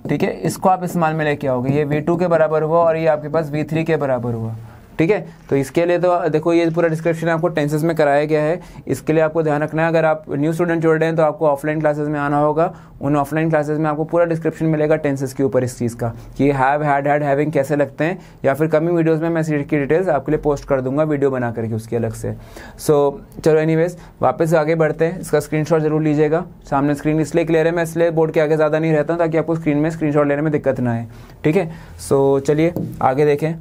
Speaker 1: ठीक है, इसको आप इस्तेमाल में लेके आओगे। ये V2 के बराबर हुआ और ये आपके पास V3 के बराबर हुआ। ठीक है, तो इसके लिए तो देखो ये पूरा डिस्क्रिप्शन आपको टेंसेस में कराया गया है। इसके लिए आपको ध्यान रखना है, अगर आप न्यू स्टूडेंट जुड़ रहे हैं तो आपको ऑफलाइन क्लासेस में आना होगा। उन ऑफलाइन क्लासेस में आपको पूरा डिस्क्रिप्शन मिलेगा टेंसेस के ऊपर, इस चीज़ का कि हैव, हैड, हैड, हैविंग कैसे लगते हैं, या फिर कमिंग वीडियोस में मैं सीरीज की डिटेल्स आपके लिए पोस्ट कर दूंगा वीडियो बना करके उसकी अलग से। सो चलो एनीवेज वापस आगे बढ़ते हैं। इसका स्क्रीनशॉट जरूर लीजिएगा। सामने स्क्रीन इसलिए क्लियर है, मैं इसलिए बोर्ड के आगे ज़्यादा नहीं रहता हूँ ताकि आपको स्क्रीन में स्क्रीनशॉट लेने में दिक्कत ना आए। ठीक है, सो चलिए आगे देखें।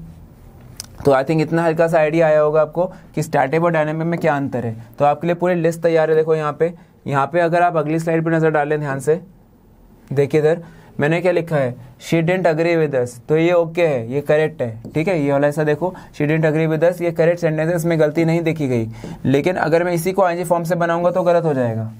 Speaker 1: तो आई थिंक इतना हल्का सा आइडिया आया होगा आपको कि स्टैटिक और डायनेमिक में क्या अंतर है। तो आपके लिए पूरी लिस्ट तैयार है। देखो यहाँ पे अगर आप अगली स्लाइड पर नजर डालें ध्यान से, देखिए इधर मैंने क्या लिखा है, she didn't agree with us, तो ये ओके है, ये करेक्ट है। ठीक है, ये वाला ऐसा देखो, she didn't agree with us, ये करेक्ट सेंटेंस है, इसमें गलती नहीं देखी गई। लेकिन अगर मैं इसी को आईएनजी फॉर्म से बनाऊंगा तो गलत हो जाएगा।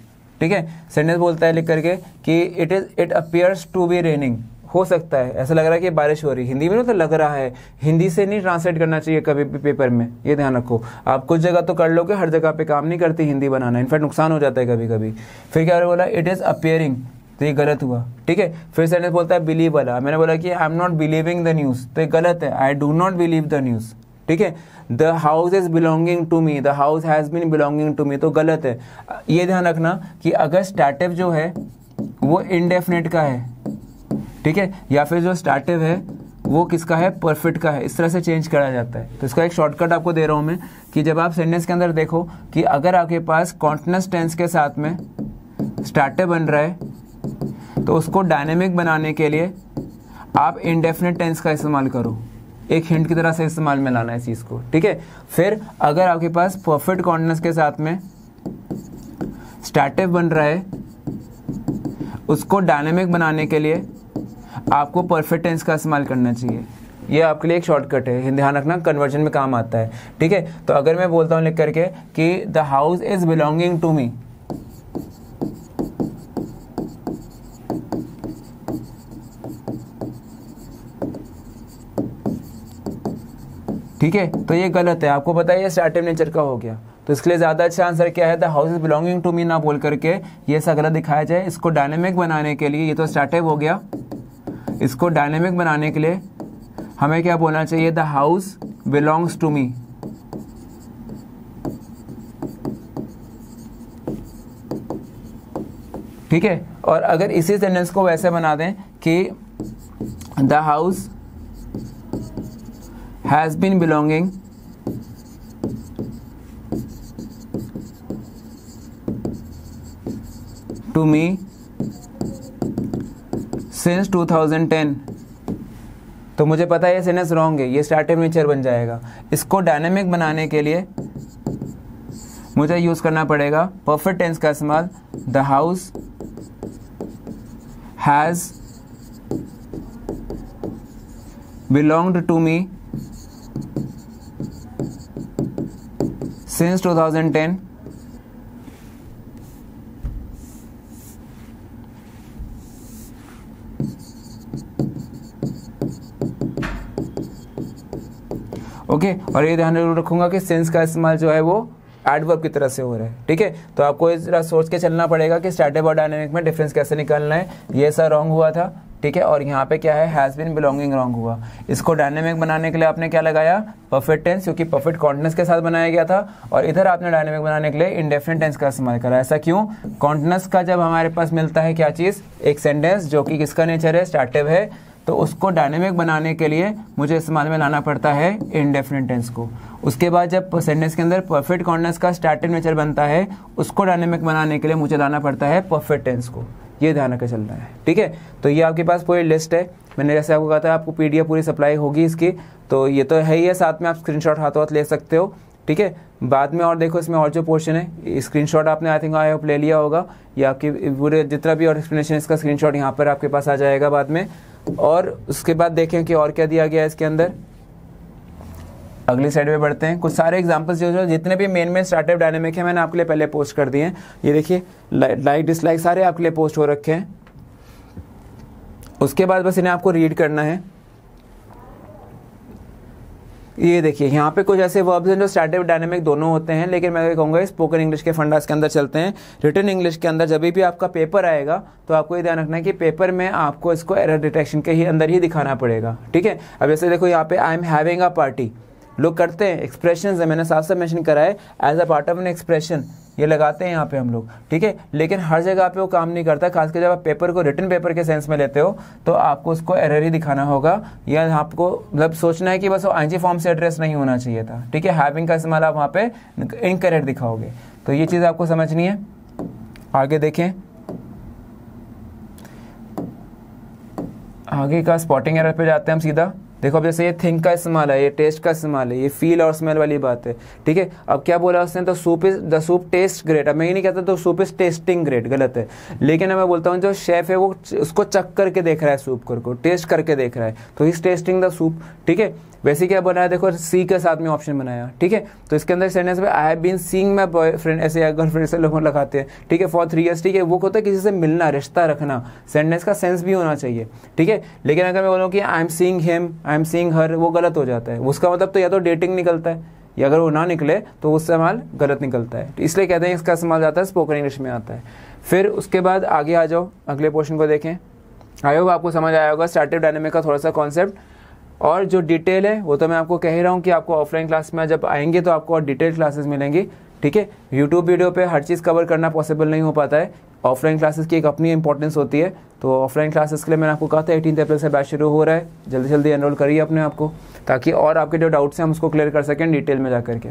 Speaker 1: ठीक है, सेंटेंस बोलता है लिख करके कि it appears to be raining, हो सकता है, ऐसा लग रहा है कि बारिश हो रही है। हिंदी में तो लग रहा है, हिंदी से नहीं ट्रांसलेट करना चाहिए कभी भी पेपर में, ये ध्यान रखो। आप कुछ जगह तो कर लोगे, हर जगह पे काम नहीं करती हिंदी बनाना, इनफैक्ट नुकसान हो जाता है कभी कभी। फिर क्या बोला, इट इज अपियरिंग, तो ये गलत हुआ। ठीक है, फिर सेंटेंस बोलता है बिलीव वाला, मैंने बोला कि I am not believing the news, तो ये गलत है, I do not believe the news. ठीक है, the house is belonging to me, the house has been belonging to me, तो गलत है। ये ध्यान रखना कि अगर स्टार्टिव जो है वो इंडेफिनिट का है, ठीक है, या फिर जो स्टार्टिव है वो किसका है, परफेक्ट का है, इस तरह से चेंज करा जाता है। तो इसका एक शॉर्टकट आपको दे रहा हूं मैं कि जब आप सेंटेंस के अंदर देखो कि अगर आपके पास कॉन्टिन्यूअस टेंस के साथ में स्टार्टिव बन रहा है तो उसको डायनेमिक बनाने के लिए आप इंडेफिनिट टेंस का इस्तेमाल करो। एक हिंट की तरह से इस्तेमाल में लाना है इस चीज को। ठीक है, फिर अगर आपके पास परफेक्ट कॉन्टिन्यूअस के साथ में स्टार्टिव बन रहा है, उसको डायनेमिक बनाने के लिए आपको परफेक्ट टेंस का इस्तेमाल करना चाहिए। ये आपके लिए एक शॉर्टकट है, ध्यान रखना, कन्वर्जन में काम आता है। ठीक है, तो अगर मैं बोलता हूं लिख करके कि the house is belonging to me, ठीक है, तो ये गलत है। आपको पता है ये स्टार्टिव नेचर का हो गया, तो इसके लिए ज्यादा अच्छा आंसर क्या है, the house is belonging to me ना बोल करके ये ऐसा गलत दिखाया जाए। इसको डायनेमिक बनाने के लिए, ये तो स्टार्टिव हो गया, इसको डायनेमिक बनाने के लिए हमें क्या बोलना चाहिए, the house belongs to me. ठीक है, और अगर इसी सेंटेंस को वैसे बना दें कि the house has been belonging to me since 2010, तो मुझे पता है ये सेंटेंस रॉन्ग है, ये स्टार्टिव नेचर बन जाएगा। इसको डायनेमिक बनाने के लिए मुझे यूज करना पड़ेगा परफेक्ट टेंस का इस्तेमाल, the house has belonged to me since 2010, okay. और ये ध्यान जरूर रखूंगा कि सिंस का इस्तेमाल जो है वो एडवर्ब की तरह से हो रहा है। ठीक है, तो आपको इस तरह सोच के चलना पड़ेगा कि स्टार्टिव और डायनेमिक में डिफरेंस कैसे निकालना है। ये ऐसा रॉन्ग हुआ था, ठीक है, और यहाँ पे क्या है, हैज बीन बिलोंगिंग रॉन्ग हुआ। इसको डायनेमिक बनाने के लिए आपने क्या लगाया, परफेक्ट टेंस, क्योंकि परफेक्ट कॉन्टिन्यूअस के साथ बनाया गया था, और इधर आपने डायनेमिक बनाने के लिए इंडेफिनिट टेंस का इस्तेमाल करा। ऐसा क्यों, कॉन्टिन्यूअस का जब हमारे पास मिलता है क्या चीज, एक सेंटेंस जो कि किसका नेचर है, स्टार्टिव है, तो उसको डायनेमिक बनाने के लिए मुझे इस्तेमाल में लाना पड़ता है इंडेफिनिट टेंस को। उसके बाद जब सेंटेंस के अंदर परफेक्ट कॉन्टिन्यूअस का स्टैटिक नेचर बनता है, उसको डायनेमिक बनाने के लिए मुझे लाना पड़ता है परफेक्ट टेंस को। ये ध्यान रखकर चलना है, ठीक है। तो ये आपके पास पूरी लिस्ट है, मैंने जैसे आपको कहा था आपको पीडीएफ पूरी सप्लाई होगी इसकी, तो ये तो है ही है, साथ में आप स्क्रीनशॉट हाथों हाथ ले सकते हो, ठीक है। बाद में और देखो इसमें और जो पोर्शन है, स्क्रीनशॉट आपने आई थिंक आई होप ले लिया होगा, या आपकी पूरे जितना भी और एक्सप्लेनेशन इसका स्क्रीनशॉट यहाँ पर आपके पास आ जाएगा बाद में। और उसके बाद देखें कि और क्या दिया गया है इसके अंदर। अगली साइड पे बढ़ते हैं, कुछ सारे एग्जांपल्स जो जितने भी मेन स्टार्टअप डायनेमिक है मैंने आपके लिए पहले पोस्ट कर दिए हैं। ये देखिए लाइक डिसलाइक सारे आपके लिए पोस्ट हो रखे हैं। उसके बाद बस इन्हें आपको रीड करना है। ये देखिए यहाँ पे कुछ ऐसे वर्ब्स हैं जो स्टैटिक डायनेमिक दोनों होते हैं, लेकिन मैं कहूँगा स्पोकन इंग्लिश के फंडास के अंदर चलते हैं। रिटन इंग्लिश के अंदर जब भी आपका पेपर आएगा तो आपको ये ध्यान रखना है कि पेपर में आपको इसको एरर डिटेक्शन के ही अंदर ही दिखाना पड़ेगा, ठीक है। अब जैसे देखो यहाँ पे I am having a party, लोग करते हैं एक्सप्रेशन है, मैंने साफ साफ मेंशन करा है as a part of an expression, ये लगाते हैं यहाँ पे हम लोग, ठीक है। लेकिन हर जगह पे वो काम नहीं करता, खासकर जब आप पेपर को रिटन पेपर के सेंस में लेते हो तो आपको उसको एरर ही दिखाना होगा, या आपको मतलब सोचना है कि बस वो आईएनजी फॉर्म से एड्रेस नहीं होना चाहिए था, ठीक है। हैविंग का इस्तेमाल आप वहाँ पे इनकरेक्ट दिखाओगे, तो ये चीज़ आपको समझनी है। आगे देखें, आगे का स्पॉटिंग एरर पे जाते हैं हम सीधा। देखो अब जैसे ये थिंक का इस्तेमाल है, ये टेस्ट का इस्तेमाल है, ये फील और स्मेल वाली बात है, ठीक है। अब क्या बोला उसने, तो द सूप टेस्ट ग्रेट। अब मैं ये नहीं कहता तो सूप इज टेस्टिंग ग्रेट, गलत है। लेकिन मैं बोलता हूँ जो शेफ है वो उसको चख करके देख रहा है, सूप को टेस्ट करके देख रहा है, तो इज टेस्टिंग द सूप, ठीक है। वैसे क्या बनाया, देखो सी के साथ में ऑप्शन बनाया, ठीक है। तो इसके अंदर सेंटेंस में I have been seeing my boyfriend, ऐसे गर्लफ्रेंड से लोग लगाते हैं, ठीक है, फॉर 3 years, ठीक है। वो होता है किसी से मिलना, रिश्ता रखना, सेंटेंस का सेंस भी होना चाहिए, ठीक है। लेकिन अगर मैं बोलूँ कि I am seeing him, I am seeing हर, वो गलत हो जाता है। उसका मतलब तो या तो डेटिंग निकलता है, या अगर वो ना निकले तो उसका इस्तेमाल गलत निकलता है, इसलिए कहते हैं इसका इस्तेमाल जाता है स्पोकन इंग्लिश में आता है। फिर उसके बाद आगे आ जाओ, अगले पोर्शन को देखें। आई होप आपको समझ आया होगा स्टैटिक डायनेमिक का थोड़ा सा कॉन्सेप्ट, और जो डिटेल है वो तो मैं आपको कह ही रहा हूँ कि आपको ऑफलाइन क्लास में जब आएंगे तो आपको और डिटेल क्लासेस मिलेंगी, ठीक है। यूट्यूब वीडियो पे हर चीज़ कवर करना पॉसिबल नहीं हो पाता है, ऑफलाइन क्लासेस की एक अपनी इंपॉर्टेंस होती है। तो ऑफलाइन क्लासेस के लिए मैंने आपको कहा था 18 अप्रैल से बैच शुरू हो रहा है, जल्दी जल्दी एनरोल करिए अपने आप को, ताकि और आपके जो डाउट्स हैं हम उसको क्लियर कर सकें डिटेल में जा करके।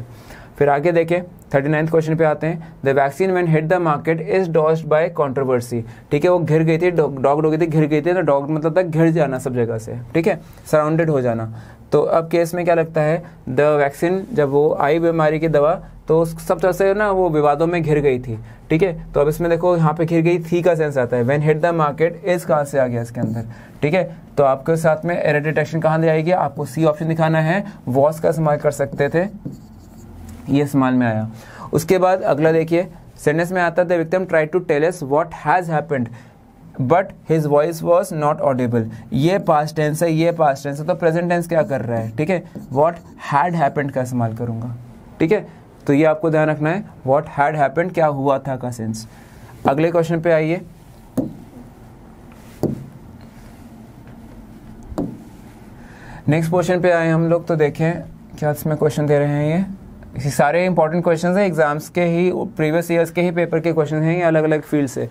Speaker 1: फिर आगे देखें, 39th क्वेश्चन पे आते हैं। The vaccine when hit the market is dodged by controversy, ठीक है। वो घिर गई थी, डॉग गई थी, घिर गई थी, तो डॉग मतलब तक घिर जाना सब जगह से, ठीक है, सराउंडेड हो जाना। तो अब केस में क्या लगता है, द वैक्सीन जब वो आई बीमारी की दवा तो सब तरह से ना वो विवादों में घिर गई थी, ठीक है। तो अब इसमें देखो यहाँ पे घिर गई थी का सेंस आता है, when hit the market is कहाँ से आ गया इसके अंदर, ठीक है। तो आपके साथ में एरर डिटेक्शन कहाँ जाएगी, आपको सी ऑप्शन दिखाना है, वॉस का इस्तेमाल कर सकते थे, ये इस्तेमाल में आया। उसके बाद अगला देखिए, सेंटेंस में आता है the victim try to tell us what has happened but his voice was not audible. ये पास्ट टेंस है, ये पास्ट टेंस है, तो प्रेजेंट टेंस क्या कर रहा है, ठीक है। व्हाट हैड हैपेंड का इस्तेमाल करूंगा, ठीक है। तो ये आपको ध्यान रखना है, व्हाट हैड हैपेंड क्या हुआ था का सेंस। अगले क्वेश्चन पे आइए, नेक्स्ट क्वेश्चन पे आए हम लोग। तो देखें क्या इसमें क्वेश्चन दे रहे हैं, ये सारे इंपॉर्टेंट क्वेश्चन हैं, एग्जाम्स के ही, प्रीवियस ईयर्स के ही पेपर के क्वेश्चन हैं, ये अलग अलग फील्ड से,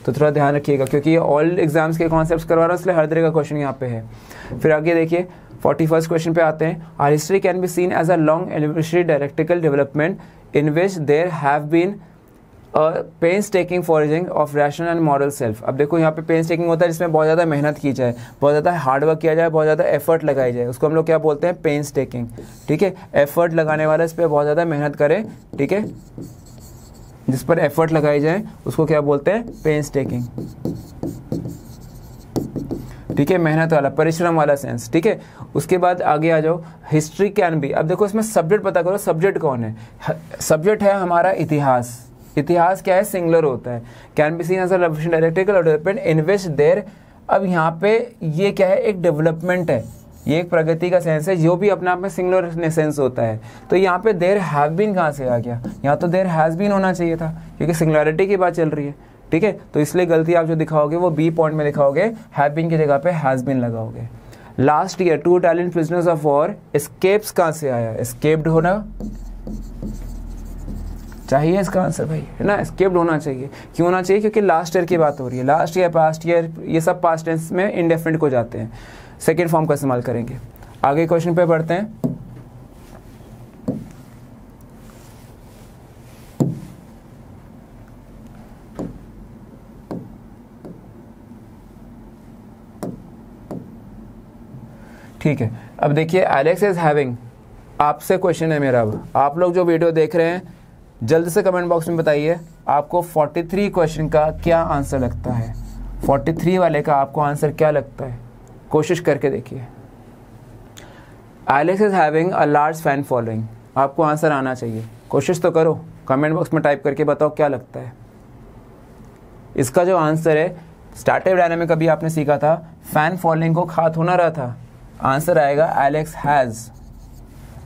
Speaker 1: तो थोड़ा ध्यान रखिएगा क्योंकि ये ऑल एग्जाम्स के कॉन्सेप्ट्स करवा रहा हूँ, इसलिए हर तरह का क्वेश्चन यहाँ पे है। फिर आगे देखिए 41st क्वेश्चन पे आते हैं। Our history can be seen as a long evolutionary dialectical development in which there have been pains taking forging of rational and moral self. अब देखो यहाँ पे पेंस टेकिंग होता है जिसमें बहुत ज़्यादा मेहनत की जाए, बहुत ज़्यादा हार्डवर्क किया जाए, बहुत ज़्यादा एफर्ट लगाई जाए, उसको हम लोग क्या बोलते हैं, पेंस टेकिंग, ठीक है। एफर्ट लगाने वाला इस पर बहुत ज़्यादा मेहनत करे, ठीक है, जिस पर एफर्ट लगाई जाए उसको क्या बोलते हैं, पेंस टेकिंग, ठीक है, मेहनत वाला, परिश्रम वाला सेंस, ठीक है। उसके बाद आगे आ जाओ, हिस्ट्री कैन बी। अब देखो इसमें सब्जेक्ट पता करो, सब्जेक्ट कौन है, सब्जेक्ट है हमारा इतिहास। इतिहास क्या है, सिंगुलर होता है। Can be seen as a dialectical development in which there, अब यहाँ पे ये क्या है, एक डेवलपमेंट है, ये एक प्रगति का सेंस है, जो भी अपने आप में सिंगुलर सेंस होता है। तो यहाँ पे देयर हैव बीन कहाँ से आ गया, यहाँ तो देयर हैज बीन होना चाहिए था क्योंकि सिंगुलैरिटी की बात चल रही है, ठीक है। तो इसलिए गलती आप जो दिखाओगे वो बी पॉइंट में दिखाओगे, हैव बीन की जगह पे हैज बीन लगाओगे। Last year 2 Italian prisoners of war, escapes कहाँ से आया, एस्केप्ड होना चाहिए इसका आंसर भाई, है ना, एस्केप्ड होना चाहिए। क्यों होना चाहिए, क्योंकि लास्ट ईयर की बात हो रही है, लास्ट ईयर, पास्ट ईयर, ये सब पास्ट टेंस में इंडेफिनिट को जाते हैं, सेकेंड फॉर्म का इस्तेमाल करेंगे। आगे क्वेश्चन पे बढ़ते हैं। ठीक है, अब देखिए एलेक्स इज हैविंग, आपसे क्वेश्चन है मेरा। अब आप लोग जो वीडियो देख रहे हैं जल्द से कमेंट बॉक्स में बताइए आपको 43 क्वेश्चन का क्या आंसर लगता है। 43 वाले का आपको आंसर क्या लगता है, कोशिश करके देखिए। Alex is having a large fan following, आपको आंसर आना चाहिए, कोशिश तो करो, कमेंट बॉक्स में टाइप करके बताओ क्या लगता है। इसका जो आंसर है, स्टैटिक डायनामिक अभी आपने सीखा था, फैन फॉलोइंग को खात होना रहा था, आंसर आएगा Alex has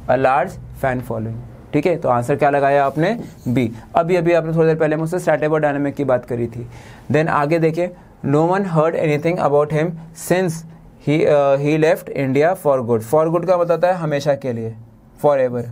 Speaker 1: a large fan following. ठीक है, तो आंसर क्या लगाया आपने, बी। अभी आपने थोड़ी देर पहले मुझसे स्टैटिक और डायनामिक की बात करी थी। देन आगे देखिए, no one heard anything about him since he left India for good. For good का बताता है हमेशा के लिए, फॉर एवर।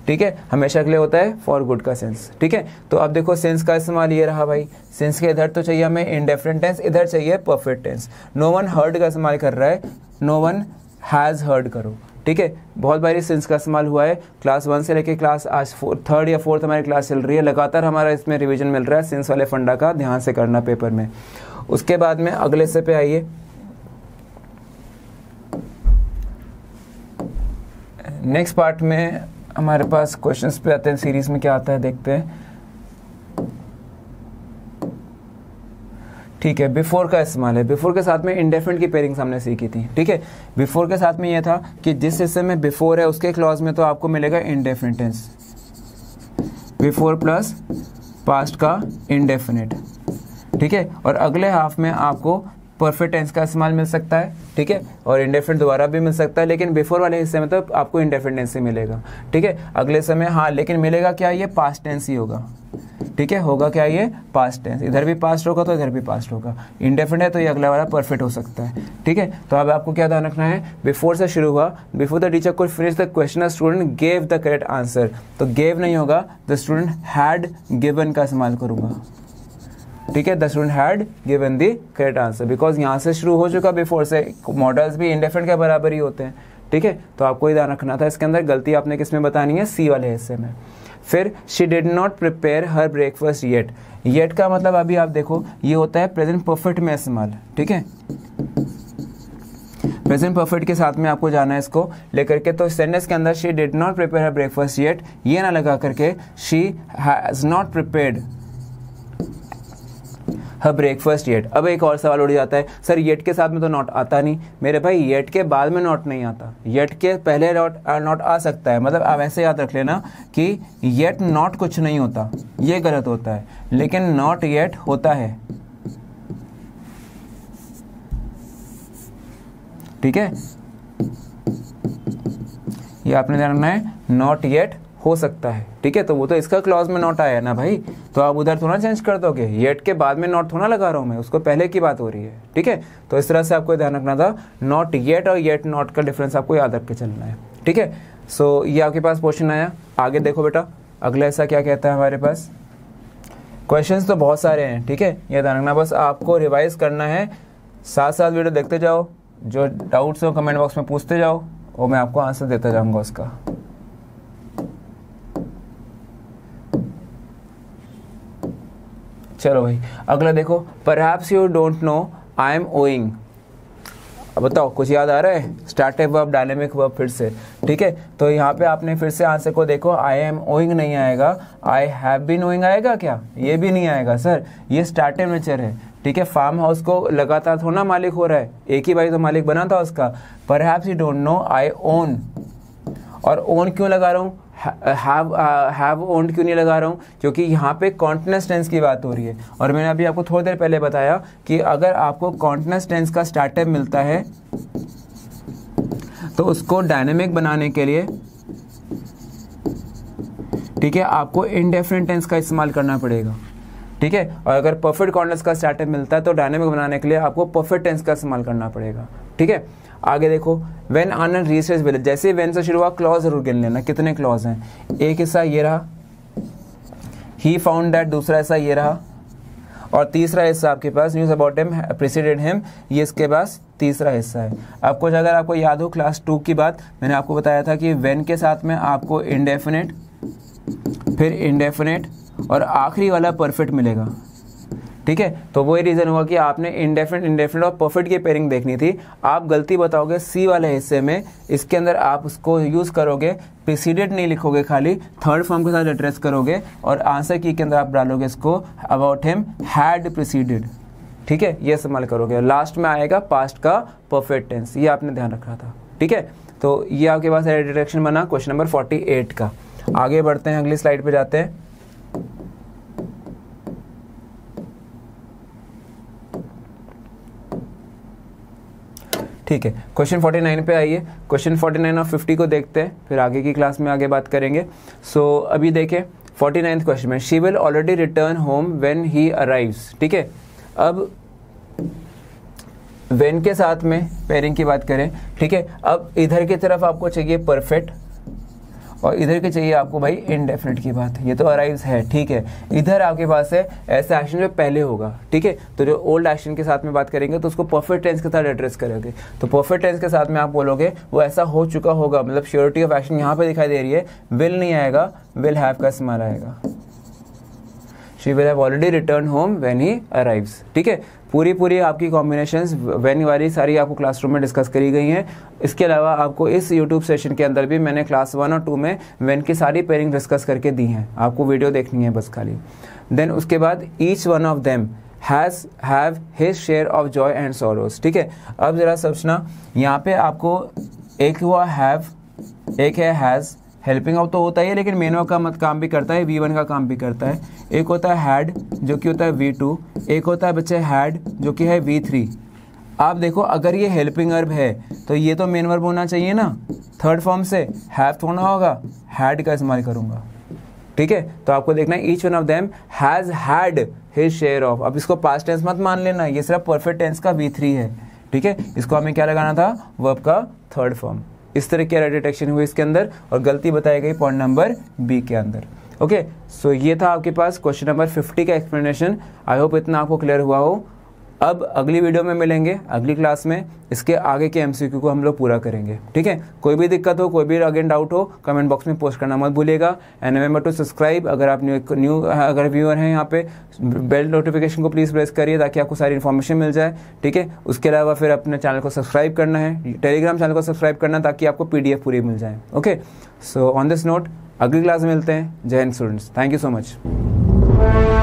Speaker 1: ठीक है, हमेशा के लिए होता है फॉर गुड का सेंस। ठीक है, तो अब देखो सेंस का इस्तेमाल ये रहा भाई, सेंस के इधर तो चाहिए हमें इंडेफिनिट टेंस, इधर चाहिए perfect tense. No one heard का इस्तेमाल कर रहा है, नो वन हैज हर्ड करो। ठीक है, बहुत बारी सेंस का इस्तेमाल हुआ है, क्लास 1 से लेके क्लास आज 3rd या 4th हमारी क्लास चल रही है, लगातार हमारा इसमें रिवीजन मिल रहा है। सेंस वाले फंडा का ध्यान से करना पेपर में। उसके बाद में अगले से पे आइए, नेक्स्ट पार्ट में हमारे पास क्वेश्चंस पे आते हैं, सीरीज में क्या आता है देखते हैं। ठीक है, बिफोर का इस्तेमाल है, बिफोर के साथ में इंडेफिनिट की पेयरिंग हमने सीखी थी। ठीक है, बिफोर के साथ में ये था कि जिस हिस्से में बिफोर है उसके क्लॉज में तो आपको मिलेगा indefinite tense, before plus past का इंडेफिनिट। ठीक है, और अगले हाफ में आपको परफेक्ट टेंस का इस्तेमाल मिल सकता है। ठीक है, और इंडेफिनिट दोबारा भी मिल सकता है, लेकिन बिफोर वाले हिस्से में तो आपको इंडेफिनिट टेंस ही मिलेगा। ठीक है, अगले समय हाँ, लेकिन मिलेगा क्या, ये पास्ट टेंस ही होगा। ठीक है, होगा क्या, ये पास्ट टेंस, इधर भी पास्ट होगा तो इधर भी पास्ट होगा। इंडेफिनिट है तो ये अगला वाला परफेक्ट हो सकता है। ठीक है, तो अब आपको क्या ध्यान रखना है, बिफोर से शुरू हुआ, before the teacher could finish the question the student gave the correct answer, तो गेव नहीं होगा, द स्टूडेंट हैड गिवन का इस्तेमाल करूंगा। ठीक है, the student had given the correct answer, because यहाँ से शुरू हो चुका बिफोर से, मॉडल्स भी इंडेफिनिट के बराबर ही होते हैं। ठीक है, तो आपको ही ध्यान रखना था। इसके अंदर गलती आपने किस में बतानी है, सी वाले हिस्से में। फिर she did not prepare her breakfast yet, yet का मतलब अभी आप देखो ये होता है प्रेजेंट परफेक्ट में इस्तेमाल। ठीक है, प्रेजेंट परफेक्ट के साथ में आपको जाना है इसको लेकर के, तो सेंटेंस के अंदर she did not prepare her breakfast yet, ये ना लगा करके she has not prepared her breakfast yet. अब एक और सवाल उड़ जाता है, सर येट के साथ में तो नॉट आता नहीं। मेरे भाई येट के बाद में नॉट नहीं आता, येट के पहले नॉट आ सकता है। मतलब आप ऐसे याद रख लेना कि येट नॉट कुछ नहीं होता, ये गलत होता है, लेकिन नॉट येट होता है। ठीक है, ये आपने ध्यान रखना है, नॉट येट हो सकता है। ठीक है, तो वो तो इसका क्लॉज में नॉट आया ना भाई, तो आप उधर थोड़ा चेंज कर दोगे, येट के बाद में नॉट थोड़ा लगा रहा हूं मैं, उसको पहले की बात हो रही है। ठीक है, तो इस तरह से आपको ध्यान रखना था, नॉट येट और येट नॉट का डिफरेंस आपको याद रख के चलना है। ठीक है, सो ये आपके पास क्वेश्चन आया। आगे देखो बेटा, अगला ऐसा क्या कहता है हमारे पास, क्वेश्चंस तो बहुत सारे हैं। ठीक है, ये ध्यान रखना, बस आपको रिवाइज करना है, साथ साथ वीडियो देखते जाओ, जो डाउट्स हो कमेंट बॉक्स में पूछते जाओ और मैं आपको आंसर देता जाऊंगा उसका। चलो भाई, अगला देखो, perhaps you don't know I am owing. अब बताओ कुछ याद आ रहा है, स्टार्टिव वर्ब, डायनेमिक वर्ब फिर से। ठीक है, तो यहाँ पे आपने फिर से आंसर को देखो, आई एम ओइंग नहीं आएगा, आई हैव बीन ओइंग आएगा क्या, ये भी नहीं आएगा सर, ये स्टार्टिव नेचर है। ठीक है, फार्म हाउस को लगातार थोड़ा मालिक हो रहा है, एक ही बारी तो मालिक बना था उसका। Perhaps you don't know I own, और ओन क्यों लगा रहा हूँ, हैव ओन्ड क्यों नहीं लगा रहा हूँ, क्योंकि यहाँ पे कॉन्टिन्यूअस टेंस की बात हो रही है। और मैंने अभी आपको थोड़ी देर पहले बताया कि अगर आपको कॉन्टिन्यूअस टेंस का स्टार्टअप मिलता है तो उसको डायनेमिक बनाने के लिए, ठीक है, आपको इंडेफिनिट टेंस का इस्तेमाल करना पड़ेगा। ठीक है, और अगर परफेक्ट कॉन्टिन्यूअस का स्टार्टअप मिलता है तो डायनेमिक बनाने के लिए आपको परफेक्ट टेंस का इस्तेमाल करना पड़ेगा। ठीक है, आगे देखो, when Anand reached his village, जैसे व्हेन से शुरू हुआ क्लॉज जरूर गिन लेना, कितने क्लॉज हैं। एक हिस्सा ये रहा, ही फाउंड दैट, दूसरा हिस्सा ये रहा, और तीसरा हिस्सा आपके पास news about him preceded him, ये इसके पास तीसरा हिस्सा है। आपको अगर आपको याद हो क्लास 2 की बात, मैंने आपको बताया था कि व्हेन के साथ में आपको इंडेफिनिट, फिर इंडेफिनिट और आखिरी वाला परफेक्ट मिलेगा। ठीक है। तो वही रीज़न हुआ कि आपने इंडेफिनिट इंडेफिनिट और परफेक्ट की पेयरिंग देखनी थी। आप गलती बताओगे सी वाले हिस्से में, इसके अंदर आप उसको यूज़ करोगे, प्रीसीडेड नहीं लिखोगे, खाली थर्ड फॉर्म के साथ एड्रेस करोगे और आंसर की के अंदर आप डालोगे इसको अबाउट हिम हैड प्रीसीडेड, ठीक है, ये इस्तेमाल करोगे। लास्ट में आएगा पास्ट का परफेक्ट टेंस, ये आपने ध्यान रखना था, ठीक है। तो ये आपके पास डिरेक्शन बना क्वेश्चन नंबर 48 का। आगे बढ़ते हैं, अगली स्लाइड पे जाते हैं। ठीक है, क्वेश्चन 49 पे आइए। क्वेश्चन 49 और 50 को देखते हैं, फिर आगे की क्लास में आगे बात करेंगे। सो अभी देखें 49th क्वेश्चन में, she will already return home when he arrives, ठीक है। अब व्हेन के साथ में पेयरिंग की बात करें, ठीक है। अब इधर की तरफ आपको चाहिए परफेक्ट और इधर के चाहिए आपको भाई इनडेफिनिट की बात। ये तो अराइव्स है, ठीक है। इधर आपके पास है ऐसा एक्शन जो पहले होगा, ठीक है। तो जो ओल्ड एक्शन के साथ में बात करेंगे तो उसको परफेक्ट टेंस के साथ एड्रेस करोगे। तो परफेक्ट टेंस के साथ में आप बोलोगे वो ऐसा हो चुका होगा, मतलब श्योरिटी ऑफ एक्शन यहाँ पे दिखाई दे रही है, विल नहीं आएगा, विल हैव का इस्तेमाल आएगा। She will have already return home when he arrives, ठीक है। पूरी आपकी कॉम्बिनेशंस व्हेन वाली सारी आपको क्लासरूम में डिस्कस करी गई हैं। इसके अलावा आपको इस यूट्यूब सेशन के अंदर भी मैंने क्लास 1 और 2 में व्हेन की सारी पेयरिंग डिस्कस करके दी हैं, आपको वीडियो देखनी है बस खाली। देन उसके बाद each one of them have his share of Joy and sorrows, ठीक है। अब जरा सोचना, यहाँ पे आपको एक हुआ हैव, एक है हैज़, हेल्पिंग आउट तो होता ही है लेकिन मेन वर्ब का काम भी करता है, V1 का काम भी करता है। एक होता है हैड जो कि होता है V2, एक होता है बच्चे हैड जो कि है V3। आप देखो अगर ये हेल्पिंग वर्ब है तो ये तो मेन वर्ब होना चाहिए ना, थर्ड फॉर्म से हैव थोड़ा होगा, हैड का इस्तेमाल करूंगा, ठीक है। तो आपको देखना है each one of them has had his share of. अब इसको पास्ट टेंस मत मान लेना, ये सिर्फ परफेक्ट टेंस का V3 है, ठीक है। इसको हमें क्या लगाना था, वर्ब का थर्ड फॉर्म। इस तरह की डिटेक्शन हुई इसके अंदर और गलती बताई गई पॉइंट नंबर बी के अंदर। ओके, सो ये था आपके पास क्वेश्चन नंबर 50 का एक्सप्लेनेशन। आई होप इतना आपको क्लियर हुआ हो। अब अगली वीडियो में मिलेंगे, अगली क्लास में इसके आगे के MCQ को हम लोग पूरा करेंगे, ठीक है। कोई भी दिक्कत हो, कोई भी अगेन डाउट हो, कमेंट बॉक्स में पोस्ट करना मत भूलिएगा। And remember to subscribe. अगर आप न्यू अगर व्यूअर हैं यहाँ पे, बेल नोटिफिकेशन को प्लीज़ प्रेस करिए ताकि आपको सारी इन्फॉर्मेशन मिल जाए, ठीक है। उसके अलावा फिर अपने चैनल को सब्सक्राइब करना है, टेलीग्राम चैनल को सब्सक्राइब करना ताकि आपको PDF पूरी मिल जाए। Okay, so on this note अगली क्लास में मिलते हैं। जय Hind students, thank you so much.